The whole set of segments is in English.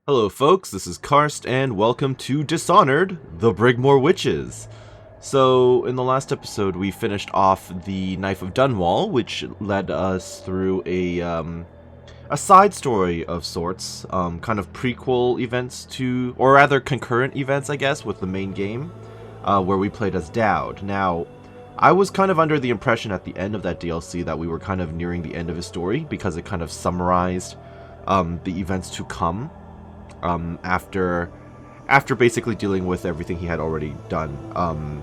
Hello folks, this is Karst and welcome to Dishonored, the Brigmore Witches. So, in the last episode we finished off the Knife of Dunwall, which led us through a side story of sorts, kind of prequel events to, or rather concurrent events I guess, with the main game, where we played as Dowd. Now, I was kind of under the impression at the end of that DLC that we were kind of nearing the end of his story, because it kind of summarized the events to come. After basically dealing with everything he had already done,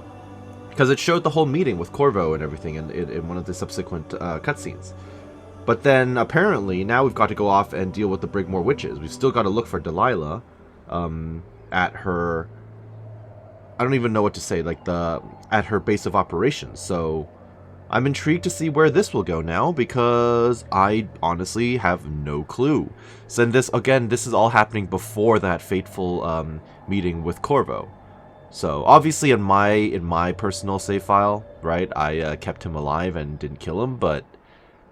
because it showed the whole meeting with Corvo and everything in one of the subsequent cutscenes. But then apparently now we've got to go off and deal with the Brigmore Witches. We've still got to look for Delilah at her, I don't even know what to say, like at her base of operations. So I'm intrigued to see where this will go now, because I honestly have no clue. So this is all happening before that fateful meeting with Corvo. So obviously in my personal save file, right, I kept him alive and didn't kill him, but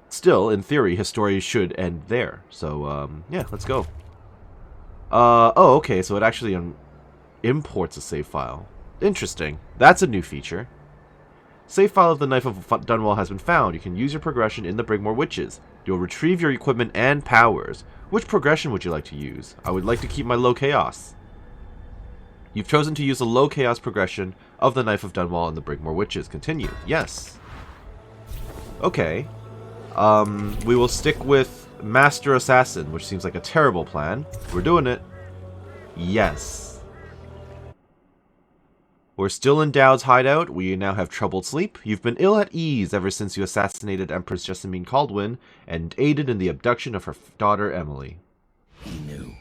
still, in theory, his story should end there. So yeah, let's go. Oh, okay, so it actually imports a save file. Interesting. That's a new feature. Save file of the Knife of Dunwall has been found. You can use your progression in the Brigmore Witches. You'll retrieve your equipment and powers. Which progression would you like to use? I would like to keep my low chaos. You've chosen to use the low chaos progression of the Knife of Dunwall and the Brigmore Witches. Continue. Yes. Okay. We will stick with Master Assassin, which seems like a terrible plan. We're doing it. Yes. We're still in Dowd's hideout. We now have troubled sleep. You've been ill at ease ever since you assassinated Empress Jessamine Caldwin and aided in the abduction of her daughter Emily. He knew.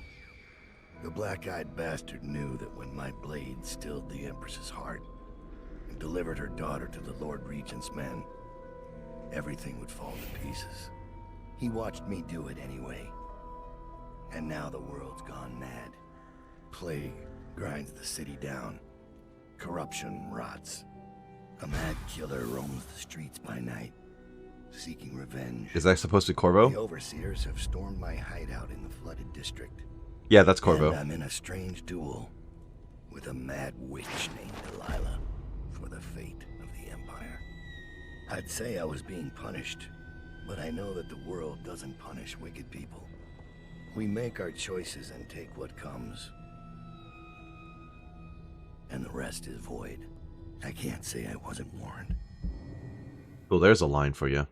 The black-eyed bastard knew that when my blade stilled the Empress's heart and delivered her daughter to the Lord Regent's men, everything would fall to pieces. He watched me do it anyway. And now the world's gone mad. Plague grinds the city down. Corruption rots. A mad killer roams the streets by night, seeking revenge. Is that supposed to be Corvo? The overseers have stormed my hideout in the flooded district. Yeah, that's Corvo. And I'm in a strange duel with a mad witch named Delilah for the fate of the Empire. I'd say I was being punished, but I know that the world doesn't punish wicked people. We make our choices and take what comes. And the rest is void. I can't say I wasn't warned. Well, there's a line for you.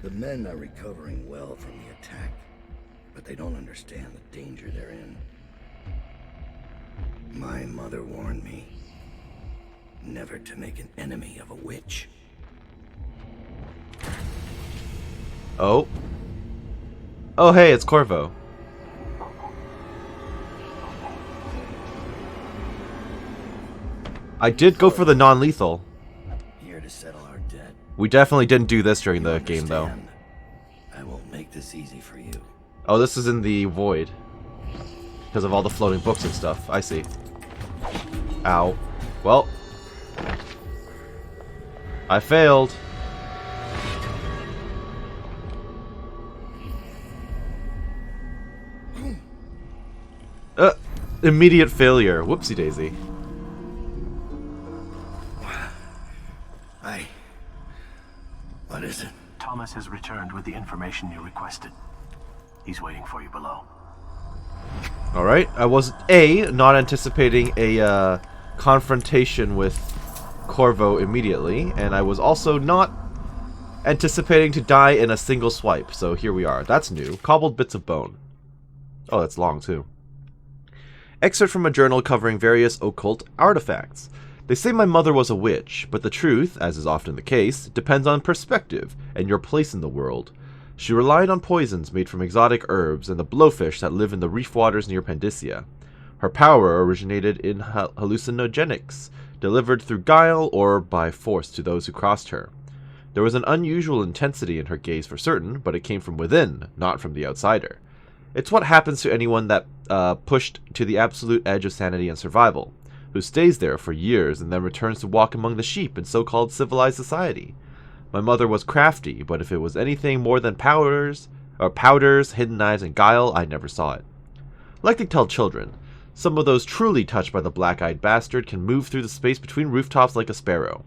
The men are recovering well from the attack, but they don't understand the danger they're in. My mother warned me never to make an enemy of a witch. Oh. Oh, hey, it's Corvo. I did go for the non-lethal. Here to settle our debt. We definitely didn't do this during the game, though. I won't make this easy for you. Oh, this is in the void. Because of all the floating books and stuff. I see. Ow. Well. I failed. Immediate failure. Whoopsie daisy. What is it? Thomas has returned with the information you requested. He's waiting for you below. Alright. I was, not anticipating a confrontation with Corvo immediately, and I was also not anticipating to die in a single swipe, so here we are. That's new. Cobbled bits of bone. Oh, that's long, too. Excerpt from a journal covering various occult artifacts. They say my mother was a witch, but the truth, as is often the case, depends on perspective and your place in the world. She relied on poisons made from exotic herbs and the blowfish that live in the reef waters near Pandysia. Her power originated in hallucinogenics, delivered through guile or by force to those who crossed her. There was an unusual intensity in her gaze for certain, but it came from within, not from the outsider. It's what happens to anyone that pushed to the absolute edge of sanity and survival, who stays there for years and then returns to walk among the sheep in so-called civilized society. My mother was crafty, but if it was anything more than powders, hidden knives, and guile, I never saw it. Like they tell children, some of those truly touched by the black-eyed bastard can move through the space between rooftops like a sparrow.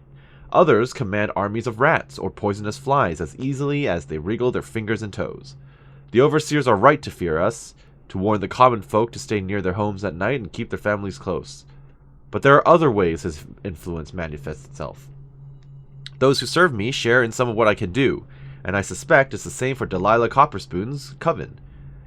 Others command armies of rats or poisonous flies as easily as they wriggle their fingers and toes. The overseers are right to fear us, to warn the common folk to stay near their homes at night and keep their families close. But there are other ways his influence manifests itself. Those who serve me share in some of what I can do, and I suspect it's the same for Delilah Copperspoon's coven.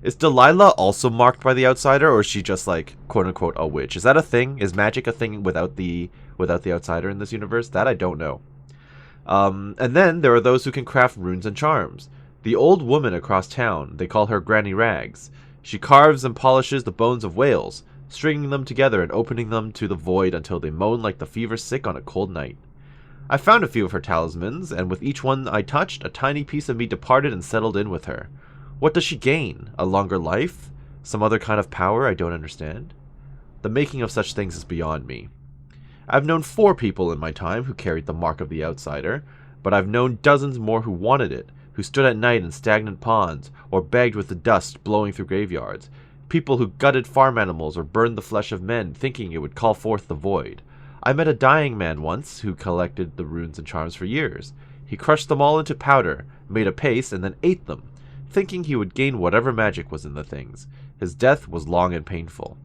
Is Delilah also marked by the outsider, or is she just like, quote-unquote, a witch? Is that a thing? Is magic a thing without the outsider in this universe? That I don't know. And then there are those who can craft runes and charms. The old woman across town, they call her Granny Rags. She carves and polishes the bones of whales, stringing them together and opening them to the void until they moan like the fever sick on a cold night. I found a few of her talismans, and with each one I touched, a tiny piece of me departed and settled in with her. What does she gain? A longer life? Some other kind of power I don't understand? The making of such things is beyond me. I've known 4 people in my time who carried the mark of the outsider, but I've known dozens more who wanted it, who stood at night in stagnant ponds, or begged with the dust blowing through graveyards. People who gutted farm animals or burned the flesh of men, thinking it would call forth the void. I met a dying man once who collected the runes and charms for years. He crushed them all into powder, made a paste, and then ate them, thinking he would gain whatever magic was in the things. His death was long and painful.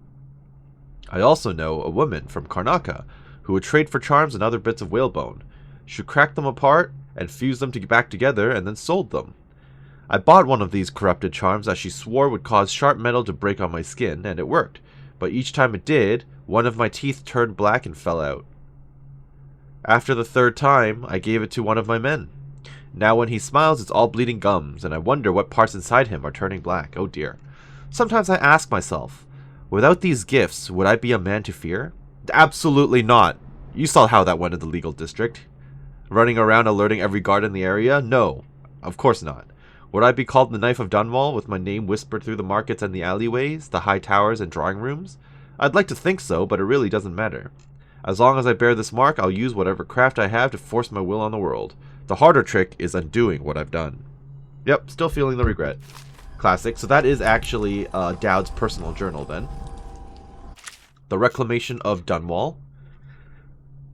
I also know a woman from Karnaka who would trade for charms and other bits of whalebone. She cracked them apart and fused them back together and then sold them. I bought one of these corrupted charms as she swore would cause sharp metal to break on my skin, and it worked. But each time it did, one of my teeth turned black and fell out. After the 3rd time, I gave it to one of my men. Now when he smiles, it's all bleeding gums, and I wonder what parts inside him are turning black. Oh dear. Sometimes I ask myself, without these gifts, would I be a man to fear? Absolutely not. You saw how that went in the legal district. Running around alerting every guard in the area? No, of course not. Would I be called the Knife of Dunwall, with my name whispered through the markets and the alleyways, the high towers and drawing rooms? I'd like to think so, but it really doesn't matter. As long as I bear this mark, I'll use whatever craft I have to force my will on the world. The harder trick is undoing what I've done. Yep, still feeling the regret. Classic. So that is actually Dowd's personal journal then. The Reclamation of Dunwall.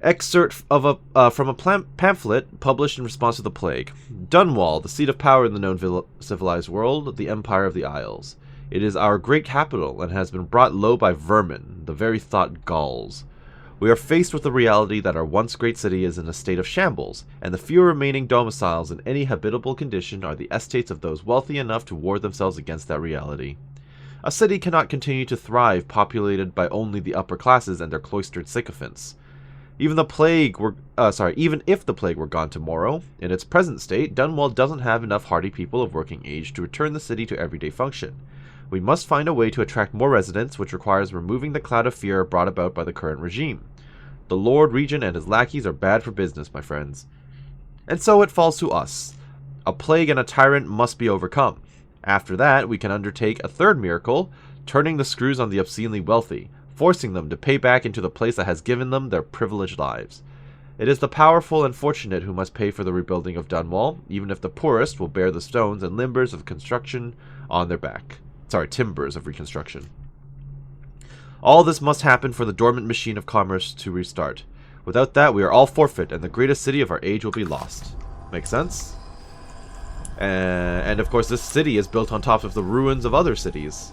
Excerpt of from a pamphlet published in response to the plague. Dunwall, the seat of power in the known civilized world, the Empire of the Isles. It is our great capital and has been brought low by vermin, the very thought galls. We are faced with the reality that our once great city is in a state of shambles, and the few remaining domiciles in any habitable condition are the estates of those wealthy enough to ward themselves against that reality. A city cannot continue to thrive populated by only the upper classes and their cloistered sycophants. Even if the plague were gone tomorrow, in its present state, Dunwall doesn't have enough hardy people of working age to return the city to everyday function. We must find a way to attract more residents, which requires removing the cloud of fear brought about by the current regime. The Lord Regent and his lackeys are bad for business, my friends. And so it falls to us. A plague and a tyrant must be overcome. After that, we can undertake a 3rd miracle, turning the screws on the obscenely wealthy, forcing them to pay back into the place that has given them their privileged lives. It is the powerful and fortunate who must pay for the rebuilding of Dunwall, even if the poorest will bear the stones and timbers of construction on their back. Timbers of reconstruction. All this must happen for the dormant machine of commerce to restart. Without that, we are all forfeit, and the greatest city of our age will be lost. Make sense? And of course, this city is built on top of the ruins of other cities.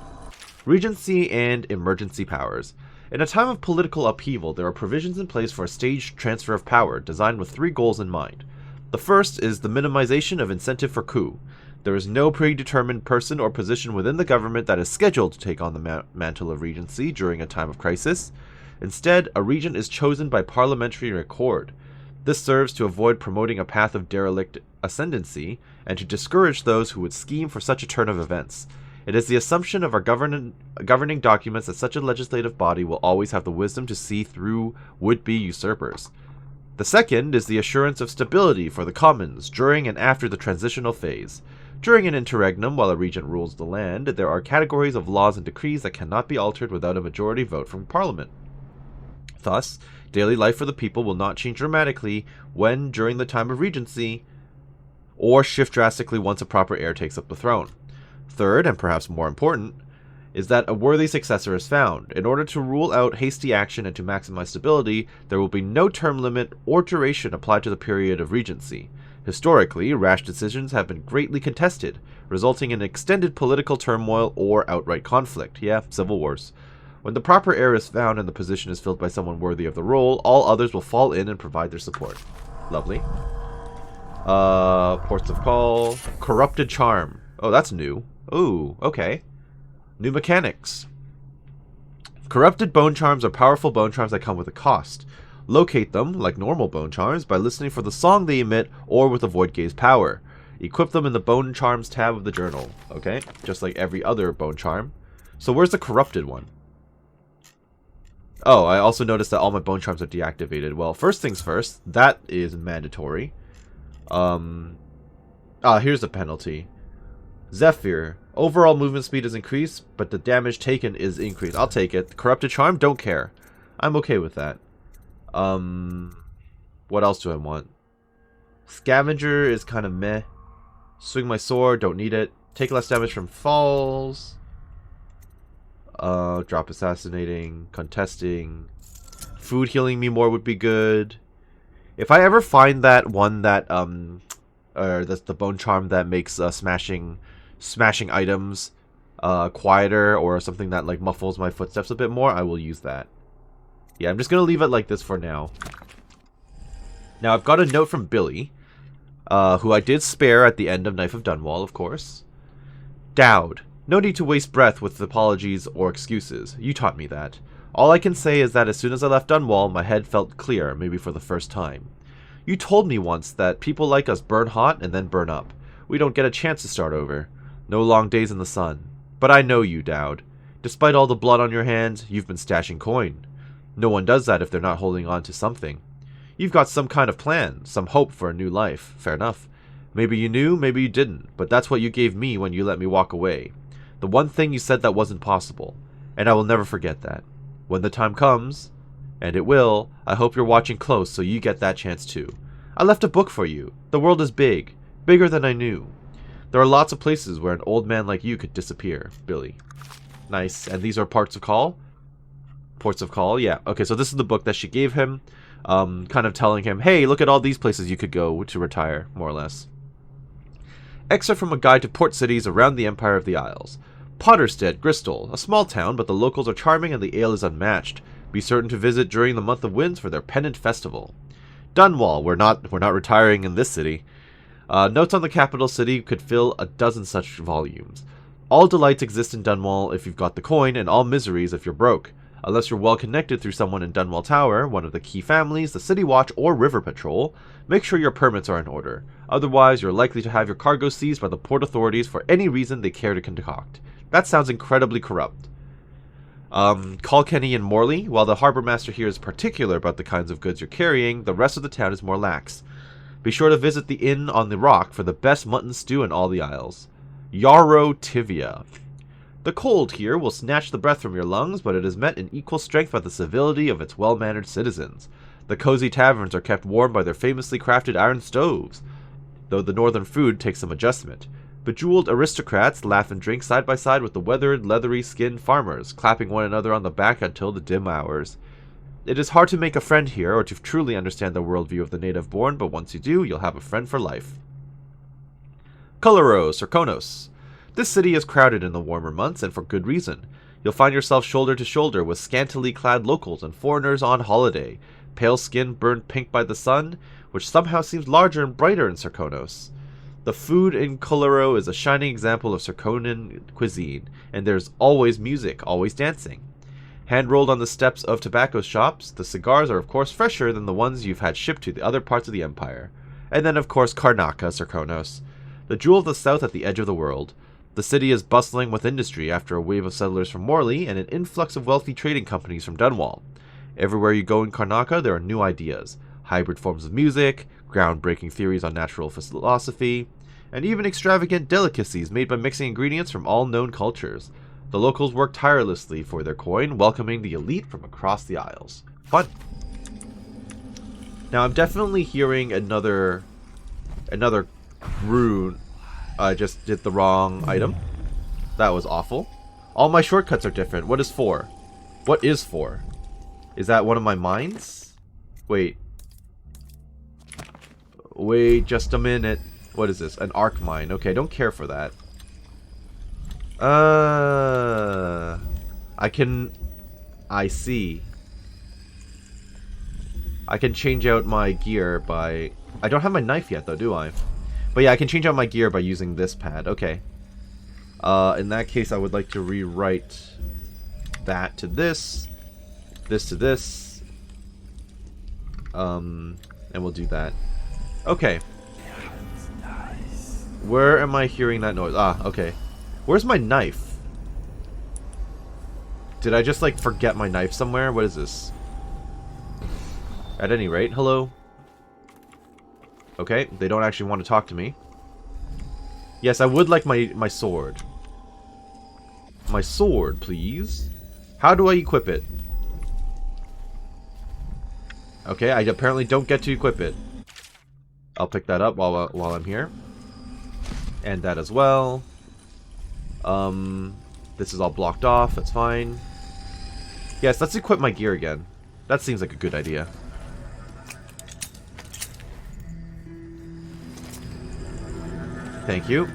Regency and emergency powers. In a time of political upheaval, there are provisions in place for a staged transfer of power, designed with 3 goals in mind. The first is the minimization of incentive for coup. There is no predetermined person or position within the government that is scheduled to take on the mantle of regency during a time of crisis. Instead, a regent is chosen by parliamentary accord. This serves to avoid promoting a path of derelict ascendancy, and to discourage those who would scheme for such a turn of events. It is the assumption of our governing documents that such a legislative body will always have the wisdom to see through would-be usurpers. The second is the assurance of stability for the commons during and after the transitional phase. During an interregnum, while a regent rules the land, there are categories of laws and decrees that cannot be altered without a majority vote from Parliament. Thus, daily life for the people will not change dramatically when, during the time of regency, or shift drastically once a proper heir takes up the throne. Third, and perhaps more important, is that a worthy successor is found. In order to rule out hasty action and to maximize stability, there will be no term limit or duration applied to the period of regency. Historically, rash decisions have been greatly contested, resulting in extended political turmoil or outright conflict. Yeah, civil wars. When the proper heir is found and the position is filled by someone worthy of the role, all others will fall in and provide their support. Lovely. Ports of call. Corrupted charm. Oh, that's new. Ooh, okay. New mechanics. Corrupted bone charms are powerful bone charms that come with a cost. Locate them, like normal bone charms, by listening for the song they emit or with a void gaze power. Equip them in the bone charms tab of the journal. Okay, just like every other bone charm. So where's the corrupted one? Oh, I also noticed that all my bone charms are deactivated. Well, first things first, that is mandatory. Here's the penalty. Zephyr. Overall movement speed is increased, but the damage taken is increased. I'll take it. Corrupted charm, don't care. I'm okay with that. What else do I want? Scavenger is kind of meh. Swing my sword, don't need it. Take less damage from falls. Drop assassinating, contesting. Food healing me more would be good. If I ever find that one that, that's the bone charm that makes, smashing items, quieter, or something that, like, muffles my footsteps a bit more, I will use that. Yeah, I'm just gonna leave it like this for now. Now, I've got a note from Billy, who I did spare at the end of Knife of Dunwall, of course. Dowd. No need to waste breath with apologies or excuses. You taught me that. All I can say is that as soon as I left Dunwall, my head felt clear, maybe for the first time. You told me once that people like us burn hot and then burn up. We don't get a chance to start over. No long days in the sun. But I know you, Dowd. Despite all the blood on your hands, you've been stashing coin. No one does that if they're not holding on to something. You've got some kind of plan, some hope for a new life. Fair enough. Maybe you knew, maybe you didn't, but that's what you gave me when you let me walk away. The one thing you said that wasn't possible, and I will never forget that. When the time comes, and it will, I hope you're watching close so you get that chance too. I left a book for you. The world is big, bigger than I knew. There are lots of places where an old man like you could disappear, Billy. Nice. And these are parts of call? Ports of call, yeah. Okay, so this is the book that she gave him, kind of telling him, hey, look at all these places you could go to retire, more or less. Excerpt from a guide to port cities around the Empire of the Isles. Potterstead, Bristol, a small town, but the locals are charming and the ale is unmatched. Be certain to visit during the month of winds for their pennant festival. Dunwall, we're not retiring in this city. Notes on the capital city could fill a dozen such volumes. All delights exist in Dunwall if you've got the coin, and all miseries if you're broke. Unless you're well connected through someone in Dunwall Tower, one of the key families, the City Watch, or River Patrol, make sure your permits are in order. Otherwise, you're likely to have your cargo seized by the port authorities for any reason they care to concoct. That sounds incredibly corrupt. Kilkenny and Morley, while the harbour master here is particular about the kinds of goods you're carrying, the rest of the town is more lax. Be sure to visit the Inn on the Rock for the best mutton stew in all the Isles. Yarrow Tivia. The cold here will snatch the breath from your lungs, but it is met in equal strength by the civility of its well-mannered citizens. The cozy taverns are kept warm by their famously crafted iron stoves, though the northern food takes some adjustment. Bejeweled aristocrats laugh and drink side by side with the weathered, leathery-skinned farmers, clapping one another on the back until the dim hours. It is hard to make a friend here or to truly understand the worldview of the native-born, but once you do, you'll have a friend for life. Coloro, Serkonos. This city is crowded in the warmer months, and for good reason. You'll find yourself shoulder to shoulder with scantily clad locals and foreigners on holiday, pale skin burned pink by the sun, which somehow seems larger and brighter in Serkonos. The food in Coloro is a shining example of Serkonan cuisine, and there's always music, always dancing. Hand-rolled on the steps of tobacco shops, the cigars are of course fresher than the ones you've had shipped to the other parts of the Empire. And then of course Karnaca, Serkonos, the jewel of the south at the edge of the world. The city is bustling with industry after a wave of settlers from Morley and an influx of wealthy trading companies from Dunwall. Everywhere you go in Karnaca, there are new ideas, hybrid forms of music, groundbreaking theories on natural philosophy, and even extravagant delicacies made by mixing ingredients from all known cultures. The locals work tirelessly for their coin, welcoming the elite from across the Isles. Fun! Now I'm definitely hearing another Rude. I just did the wrong item. That was awful. All my shortcuts are different. What is 4? What is 4? Is that one of my mines? Wait. Wait just a minute. What is this? An arc mine. Okay, don't care for that. I see. I can change out my gear by... I don't have my knife yet though, do I? But yeah, I can change out my gear by using this pad. Okay. In that case, I would like to rewrite that to this to this. And we'll do that. Okay. Where am I hearing that noise? Ah, okay. Where's my knife? Did I just, like, forget my knife somewhere? What is this? At any rate, hello? Okay, they don't actually want to talk to me. Yes, I would like my sword. My sword, please. How do I equip it? Okay, I apparently don't get to equip it. I'll pick that up while I'm here. And that as well. This is all blocked off. That's fine. Yes, let's equip my gear again. That seems like a good idea. Thank you.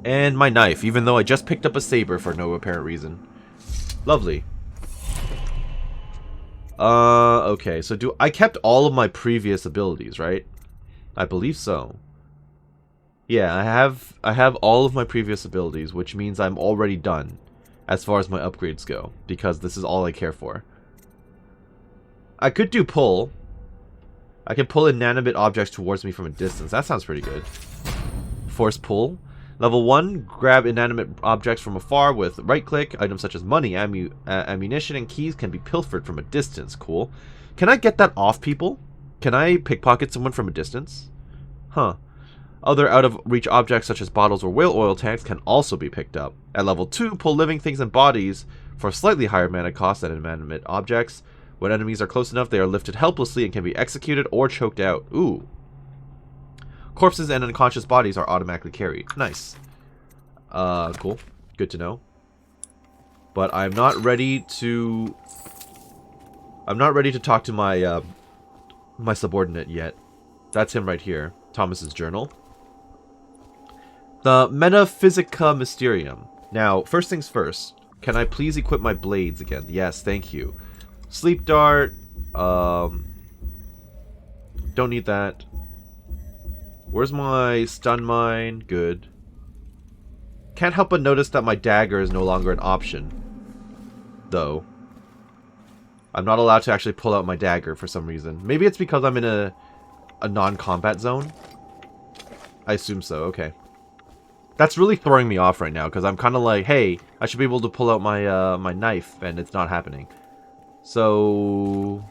And my knife, even though I just picked up a saber for no apparent reason. Lovely. Okay, so I kept all of my previous abilities, right? I believe so. Yeah, I have all of my previous abilities, which means I'm already done as far as my upgrades go, because this is all I care for. I could do pull. I can pull inanimate objects towards me from a distance. That sounds pretty good. Force pull. Level 1, grab inanimate objects from afar with right-click. Items such as money, ammunition, and keys can be pilfered from a distance. Cool. Can I get that off people? Can I pickpocket someone from a distance? Huh. Other out-of-reach objects such as bottles or whale oil tanks can also be picked up. At level 2, pull living things and bodies for slightly higher mana cost than inanimate objects. When enemies are close enough, they are lifted helplessly and can be executed or choked out. Ooh. Corpses and unconscious bodies are automatically carried. Nice. Cool. Good to know. But I'm not ready to talk to my my subordinate yet. That's him right here. Thomas's journal. The Metaphysica Mysterium. Now, first things first. Can I please equip my blades again? Yes, thank you. Sleep dart. Don't need that. Where's my stun mine? Good. Can't help but notice that my dagger is no longer an option. Though. I'm not allowed to actually pull out my dagger for some reason. Maybe it's because I'm in a non-combat zone? I assume so, okay. That's really throwing me off right now, because I'm kind of like, hey, I should be able to pull out my my knife, and it's not happening. So...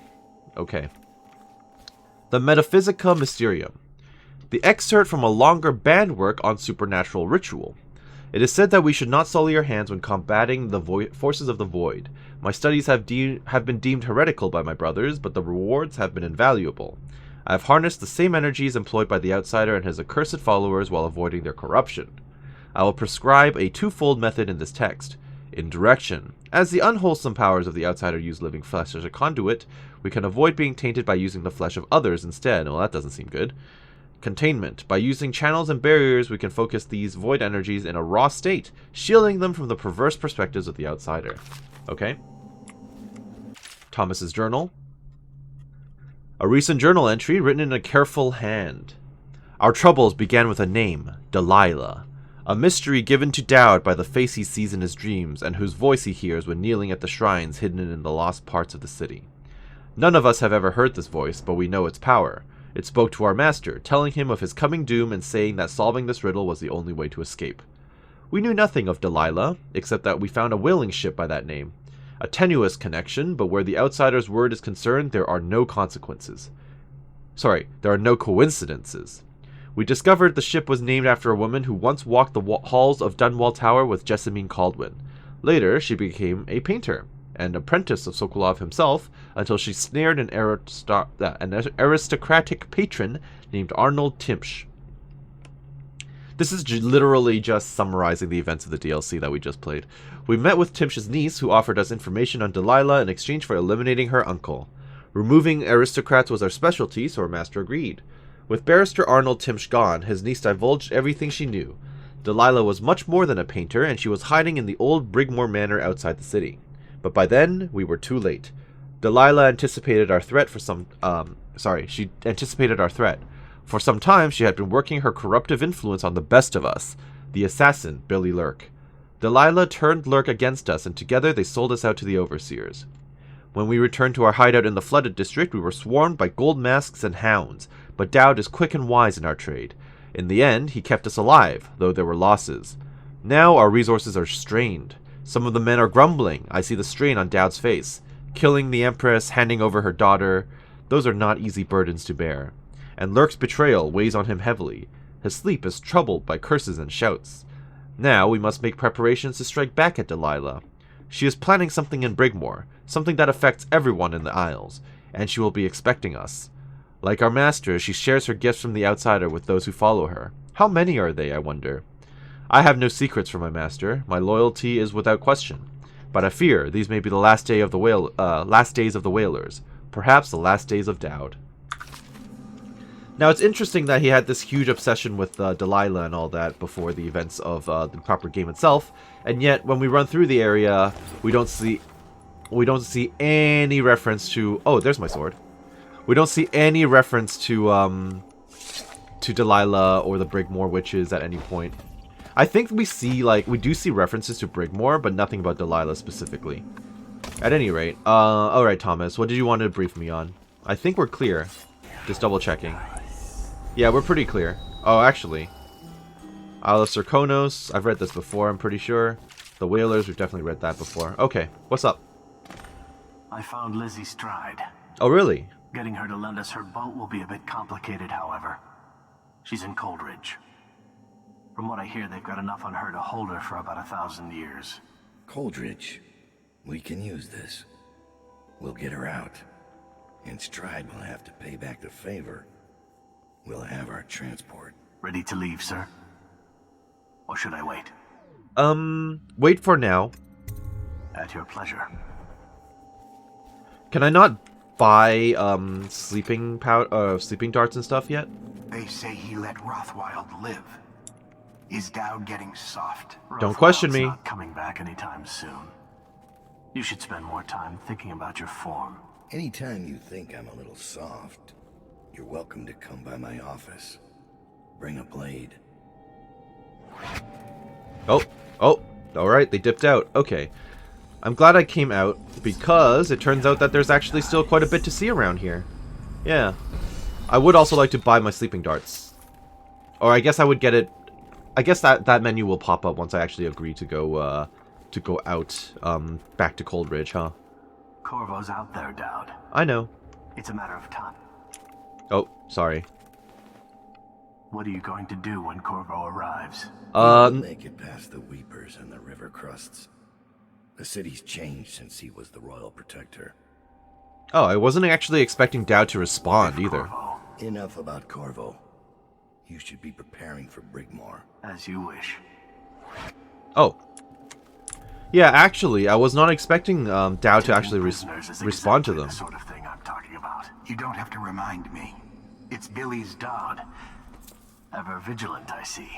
okay. The Metaphysica Mysterium. The excerpt from a longer banned work on supernatural ritual. It is said that we should not sully our hands when combating the forces of the void. My studies have been deemed heretical by my brothers, but the rewards have been invaluable. I have harnessed the same energies employed by the outsider and his accursed followers while avoiding their corruption. I will prescribe a twofold method in this text. Indirection. As the unwholesome powers of the outsider use living flesh as a conduit, we can avoid being tainted by using the flesh of others instead. Well, that doesn't seem good. Containment. By using channels and barriers, we can focus these void energies in a raw state, shielding them from the perverse perspectives of the outsider. Okay. Thomas's journal. A recent journal entry written in a careful hand. Our troubles began with a name, Delilah. A mystery given to Dowd by the face he sees in his dreams, and whose voice he hears when kneeling at the shrines hidden in the lost parts of the city. None of us have ever heard this voice, but we know its power. It spoke to our master, telling him of his coming doom and saying that solving this riddle was the only way to escape. We knew nothing of Delilah, except that we found a whaling ship by that name. A tenuous connection, but where the outsider's word is concerned, there are no consequences. There are no coincidences. We discovered the ship was named after a woman who once walked the halls of Dunwall Tower with Jessamine Caldwin. Later, she became a painter. an apprentice of Sokolov himself, until she snared an aristocratic patron named Arnold Timsh. This is literally just summarizing the events of the DLC that we just played. We met with Timsh's niece, who offered us information on Delilah in exchange for eliminating her uncle. Removing aristocrats was our specialty, so our master agreed. With Barrister Arnold Timsh gone, his niece divulged everything she knew. Delilah was much more than a painter, and she was hiding in the old Brigmore manor outside the city. But by then, we were too late. Delilah anticipated our threat for some... she anticipated our threat. For some time, she had been working her corruptive influence on the best of us, the assassin, Billy Lurk. Delilah turned Lurk against us, and together they sold us out to the overseers. When we returned to our hideout in the flooded district, we were swarmed by gold masks and hounds, but Dowd is quick and wise in our trade. In the end, he kept us alive, though there were losses. Now our resources are strained. Some of the men are grumbling. I see the strain on Dowd's face. Killing the Empress, handing over her daughter, those are not easy burdens to bear. And Lurk's betrayal weighs on him heavily. His sleep is troubled by curses and shouts. Now we must make preparations to strike back at Delilah. She is planning something in Brigmore, something that affects everyone in the Isles, and she will be expecting us. Like our master, she shares her gifts from the outsider with those who follow her. How many are they, I wonder? I have no secrets from my master. My loyalty is without question. But I fear these may be the last days of the Whalers, perhaps the last days of Dowd. Now, it's interesting that he had this huge obsession with Delilah and all that before the events of the proper game itself, and yet when we run through the area, we don't see any reference to... Oh, there's my sword. We don't see any reference to Delilah or the Brigmore witches at any point. I think we do see references to Brigmore, but nothing about Delilah specifically. At any rate, alright, Thomas, what did you want to brief me on? I think we're clear. Just double checking. Yeah, we're pretty clear. Oh, actually. Isle of Serkonos, I've read this before, I'm pretty sure. The Whalers, we've definitely read that before. Okay, what's up? I found Lizzie Stride. Oh, really? Getting her to lend us her boat will be a bit complicated, however. She's in Coldridge. From what I hear, they've got enough on her to hold her for about 1,000 years. Coldridge. We can use this. We'll get her out. And Stride will have to pay back the favor. We'll have our transport. Ready to leave, sir? Or should I wait? Wait for now. At your pleasure. Can I not buy, sleeping darts and stuff yet? They say he let Rothwild live. Is Dowd getting soft? Don't question me. Not coming back anytime soon. You should spend more time thinking about your form. Anytime you think I'm a little soft, you're welcome to come by my office. Bring a blade. Oh, alright, they dipped out. Okay. I'm glad I came out, because it turns out that there's actually still quite a bit to see around here. Yeah. I would also like to buy my sleeping darts. Or I guess I would get it... I guess that menu will pop up once I actually agree to go out, back to Coldridge, huh? Corvo's out there, Dowd. I know. It's a matter of time. Oh, sorry. What are you going to do when Corvo arrives? We'll make it past the Weepers and the river crusts. The city's changed since he was the royal protector. Oh, I wasn't actually expecting Dowd to respond either. Corvo. Enough about Corvo. You should be preparing for Brigmore. As you wish. Oh. Yeah, actually, I was not expecting Dowd to actually respond to them. The sort of thing I'm talking about. You don't have to remind me. It's Billy's dog. Ever vigilant, I see.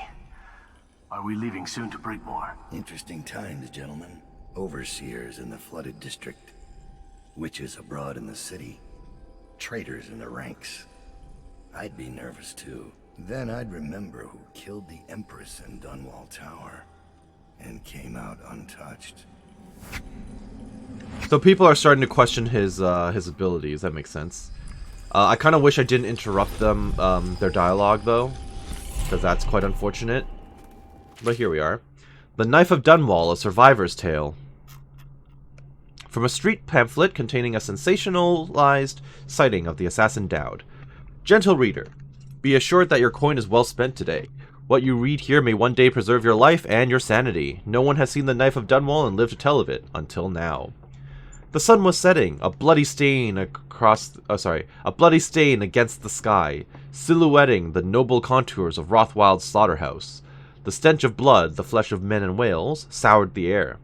Are we leaving soon to Brigmore? Interesting times, gentlemen. Overseers in the flooded district. Witches abroad in the city. Traitors in the ranks. I'd be nervous too. Then I'd remember who killed the Empress in Dunwall Tower. And came out untouched. So people are starting to question his abilities. That makes sense. I kind of wish I didn't interrupt them, their dialogue, though. Because that's quite unfortunate. But here we are. The Knife of Dunwall, a survivor's tale. From a street pamphlet containing a sensationalized sighting of the assassin Dowd. Gentle reader, be assured that your coin is well spent today. What you read here may one day preserve your life and your sanity. No one has seen the Knife of Dunwall and lived to tell of it, until now. The sun was setting, a bloody stain against the sky, silhouetting the noble contours of Rothwild's slaughterhouse. The stench of blood, the flesh of men and whales, soured the air.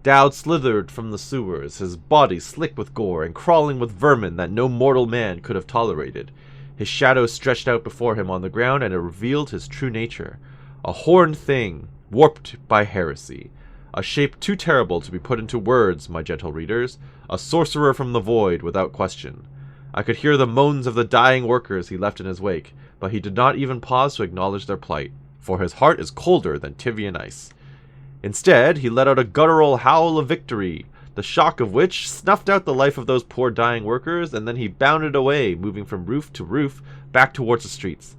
Dowd slithered from the sewers, his body slick with gore and crawling with vermin that no mortal man could have tolerated. His shadow stretched out before him on the ground, and it revealed his true nature. A horned thing, warped by heresy. A shape too terrible to be put into words, my gentle readers. A sorcerer from the void, without question. I could hear the moans of the dying workers he left in his wake, but he did not even pause to acknowledge their plight, for his heart is colder than Tyvian ice. Instead, he let out a guttural howl of victory, the shock of which snuffed out the life of those poor dying workers, and then he bounded away, moving from roof to roof, back towards the streets.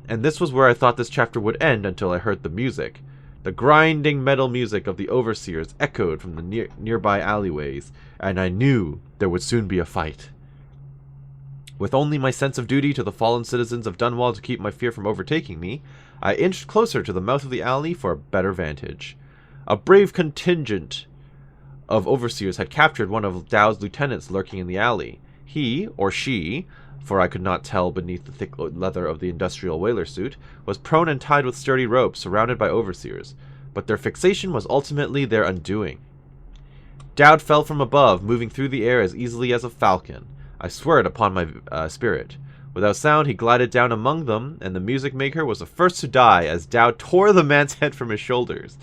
And this was where I thought this chapter would end until I heard the music. The grinding metal music of the overseers echoed from the nearby alleyways, and I knew there would soon be a fight. With only my sense of duty to the fallen citizens of Dunwall to keep my fear from overtaking me, I inched closer to the mouth of the alley for a better vantage. A brave contingent of overseers had captured one of Dowd's lieutenants lurking in the alley. He, or she, for I could not tell beneath the thick leather of the industrial whaler suit, was prone and tied with sturdy ropes, surrounded by overseers, but their fixation was ultimately their undoing. Dowd fell from above, moving through the air as easily as a falcon. I swear it upon my spirit. Without sound, he glided down among them, and the music maker was the first to die as Dowd tore the man's head from his shoulders.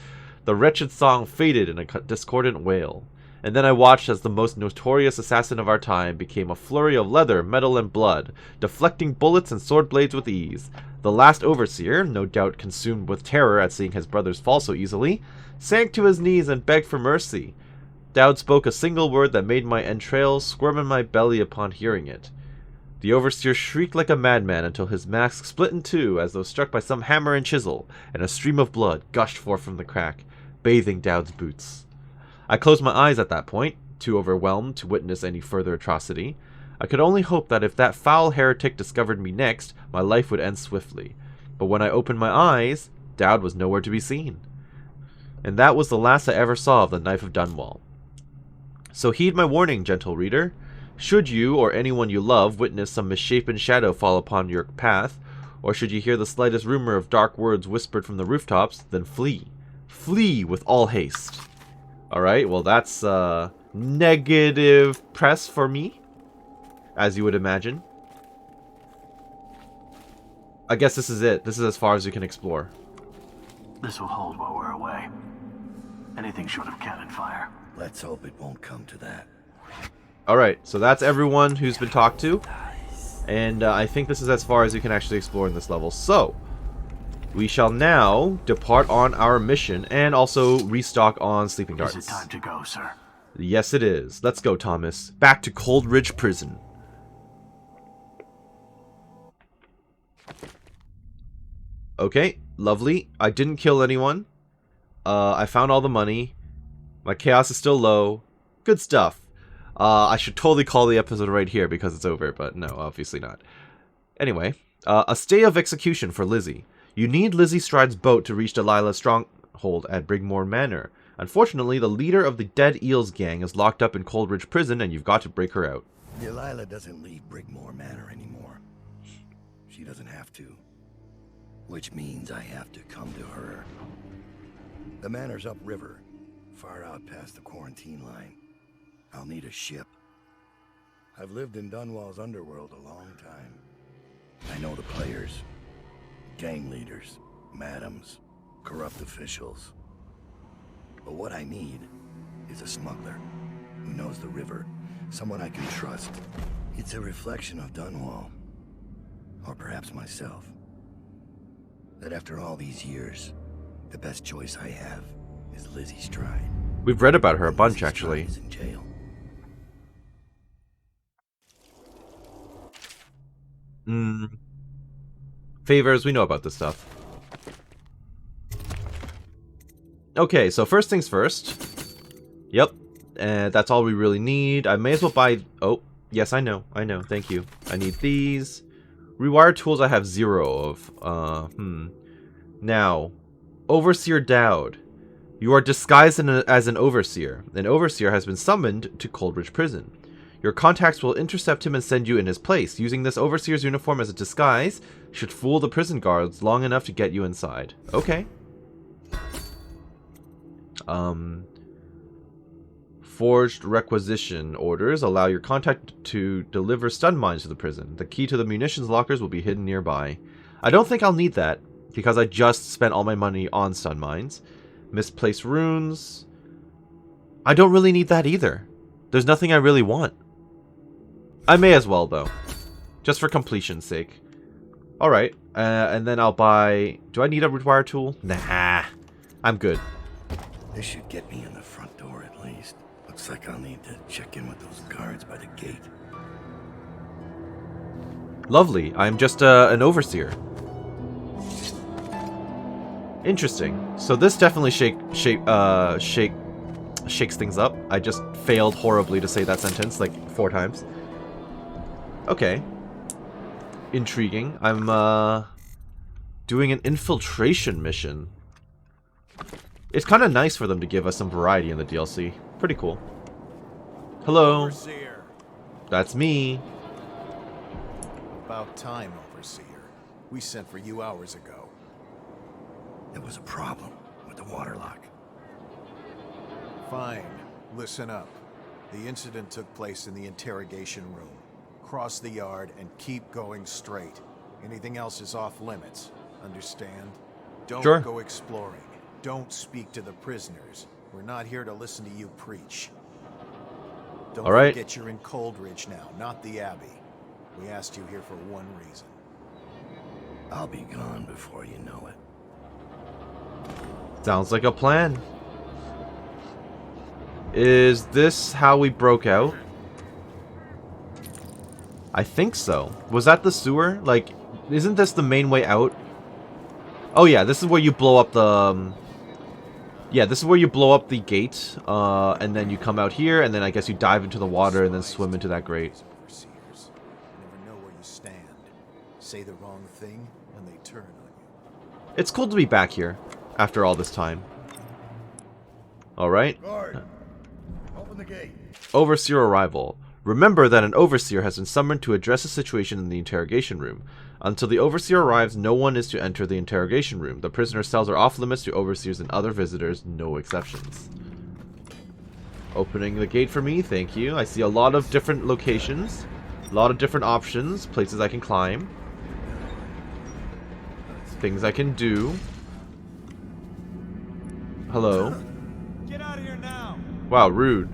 The wretched song faded in a discordant wail, and then I watched as the most notorious assassin of our time became a flurry of leather, metal, and blood, deflecting bullets and sword blades with ease. The last overseer, no doubt consumed with terror at seeing his brothers fall so easily, sank to his knees and begged for mercy. Dowd spoke a single word that made my entrails squirm in my belly upon hearing it. The overseer shrieked like a madman until his mask split in two as though struck by some hammer and chisel, and a stream of blood gushed forth from the crack, bathing Dowd's boots. I closed my eyes at that point, too overwhelmed to witness any further atrocity. I could only hope that if that foul heretic discovered me next, my life would end swiftly. But when I opened my eyes, Dowd was nowhere to be seen. And that was the last I ever saw of the Knife of Dunwall. So heed my warning, gentle reader. Should you, or anyone you love, witness some misshapen shadow fall upon your path, or should you hear the slightest rumor of dark words whispered from the rooftops, then flee. Flee with all haste. Alright, well that's negative press for me, as you would imagine. I guess this is it. This is as far as you can explore. This will hold while we're away. Anything short of cannon fire. Let's hope it won't come to that. Alright, so that's everyone who's been talked to. And I think this is as far as you can actually explore in this level. So, we shall now depart on our mission and also restock on sleeping darts. Is it time to go, sir? Yes, it is. Let's go, Thomas. Back to Coldridge Prison. Okay, lovely. I didn't kill anyone. I found all the money. My chaos is still low. Good stuff. I should totally call the episode right here because it's over, but no, obviously not. Anyway, a stay of execution for Lizzie. You need Lizzie Stride's boat to reach Delilah's stronghold at Brigmore Manor. Unfortunately, the leader of the Dead Eels gang is locked up in Coldridge Prison, and you've got to break her out. Delilah doesn't leave Brigmore Manor anymore. She doesn't have to. Which means I have to come to her. The manor's upriver, far out past the quarantine line. I'll need a ship. I've lived in Dunwall's underworld a long time. I know the players. Gang leaders, madams, corrupt officials. But what I need is a smuggler who knows the river, someone I can trust. It's a reflection of Dunwall, or perhaps myself, that after all these years, the best choice I have is Lizzie Stride. We've read about her a bunch, actually. Is in jail. Favors, we know about this stuff. Okay, so first things first. Yep, that's all we really need. I may as well buy... Oh, yes, I know, thank you. I need these. Rewired tools I have 0 of. Now, Overseer Dowd. You are disguised as an overseer. An overseer has been summoned to Coldridge Prison. Your contacts will intercept him and send you in his place. Using this overseer's uniform as a disguise should fool the prison guards long enough to get you inside. Okay. Forged requisition orders allow your contact to deliver stun mines to the prison. The key to the munitions lockers will be hidden nearby. I don't think I'll need that, because I just spent all my money on stun mines. Misplaced runes. I don't really need that either. There's nothing I really want. I may as well, though. Just for completion's sake. Alright, and then I'll buy... Do I need a rewire tool? Nah, I'm good. This should get me in the front door at least. Looks like I'll need to check in with those guards by the gate. Lovely, I'm just an overseer. Interesting. So this definitely shakes things up. I just failed horribly to say that sentence like 4 times. Okay. Intriguing. I'm doing an infiltration mission. It's kind of nice for them to give us some variety in the DLC. Pretty cool. Hello. Overseer. That's me. About time, Overseer. We sent for you hours ago. There was a problem with the water lock. Fine. Listen up. The incident took place in the interrogation room. Cross the yard and keep going straight. Anything else is off limits. Understand? Don't Sure. go exploring. Don't speak to the prisoners. We're not here to listen to you preach. Don't All right. forget you're in Coldridge now, not the Abbey. We asked you here for one reason. I'll be gone before you know it. Sounds like a plan. Is this how we broke out? I think so. Was that the sewer? Like, isn't this the main way out? Oh yeah, this is where you blow up the... yeah, this is where you blow up the gate, and then you come out here, and then I guess you dive into the water and then swim into that grate. Overseers never know where you stand. Say the wrong thing, and they turn on you. It's cool to be back here, after all this time. Alright. Guard, open the gate. Overseer arrival. Remember that an overseer has been summoned to address a situation in the interrogation room. Until the overseer arrives, no one is to enter the interrogation room. The prisoner's cells are off limits to overseers and other visitors, no exceptions. Opening the gate for me, thank you. I see a lot of different locations, a lot of different options, places I can climb, things I can do. Hello. Get out of here now! Wow, rude.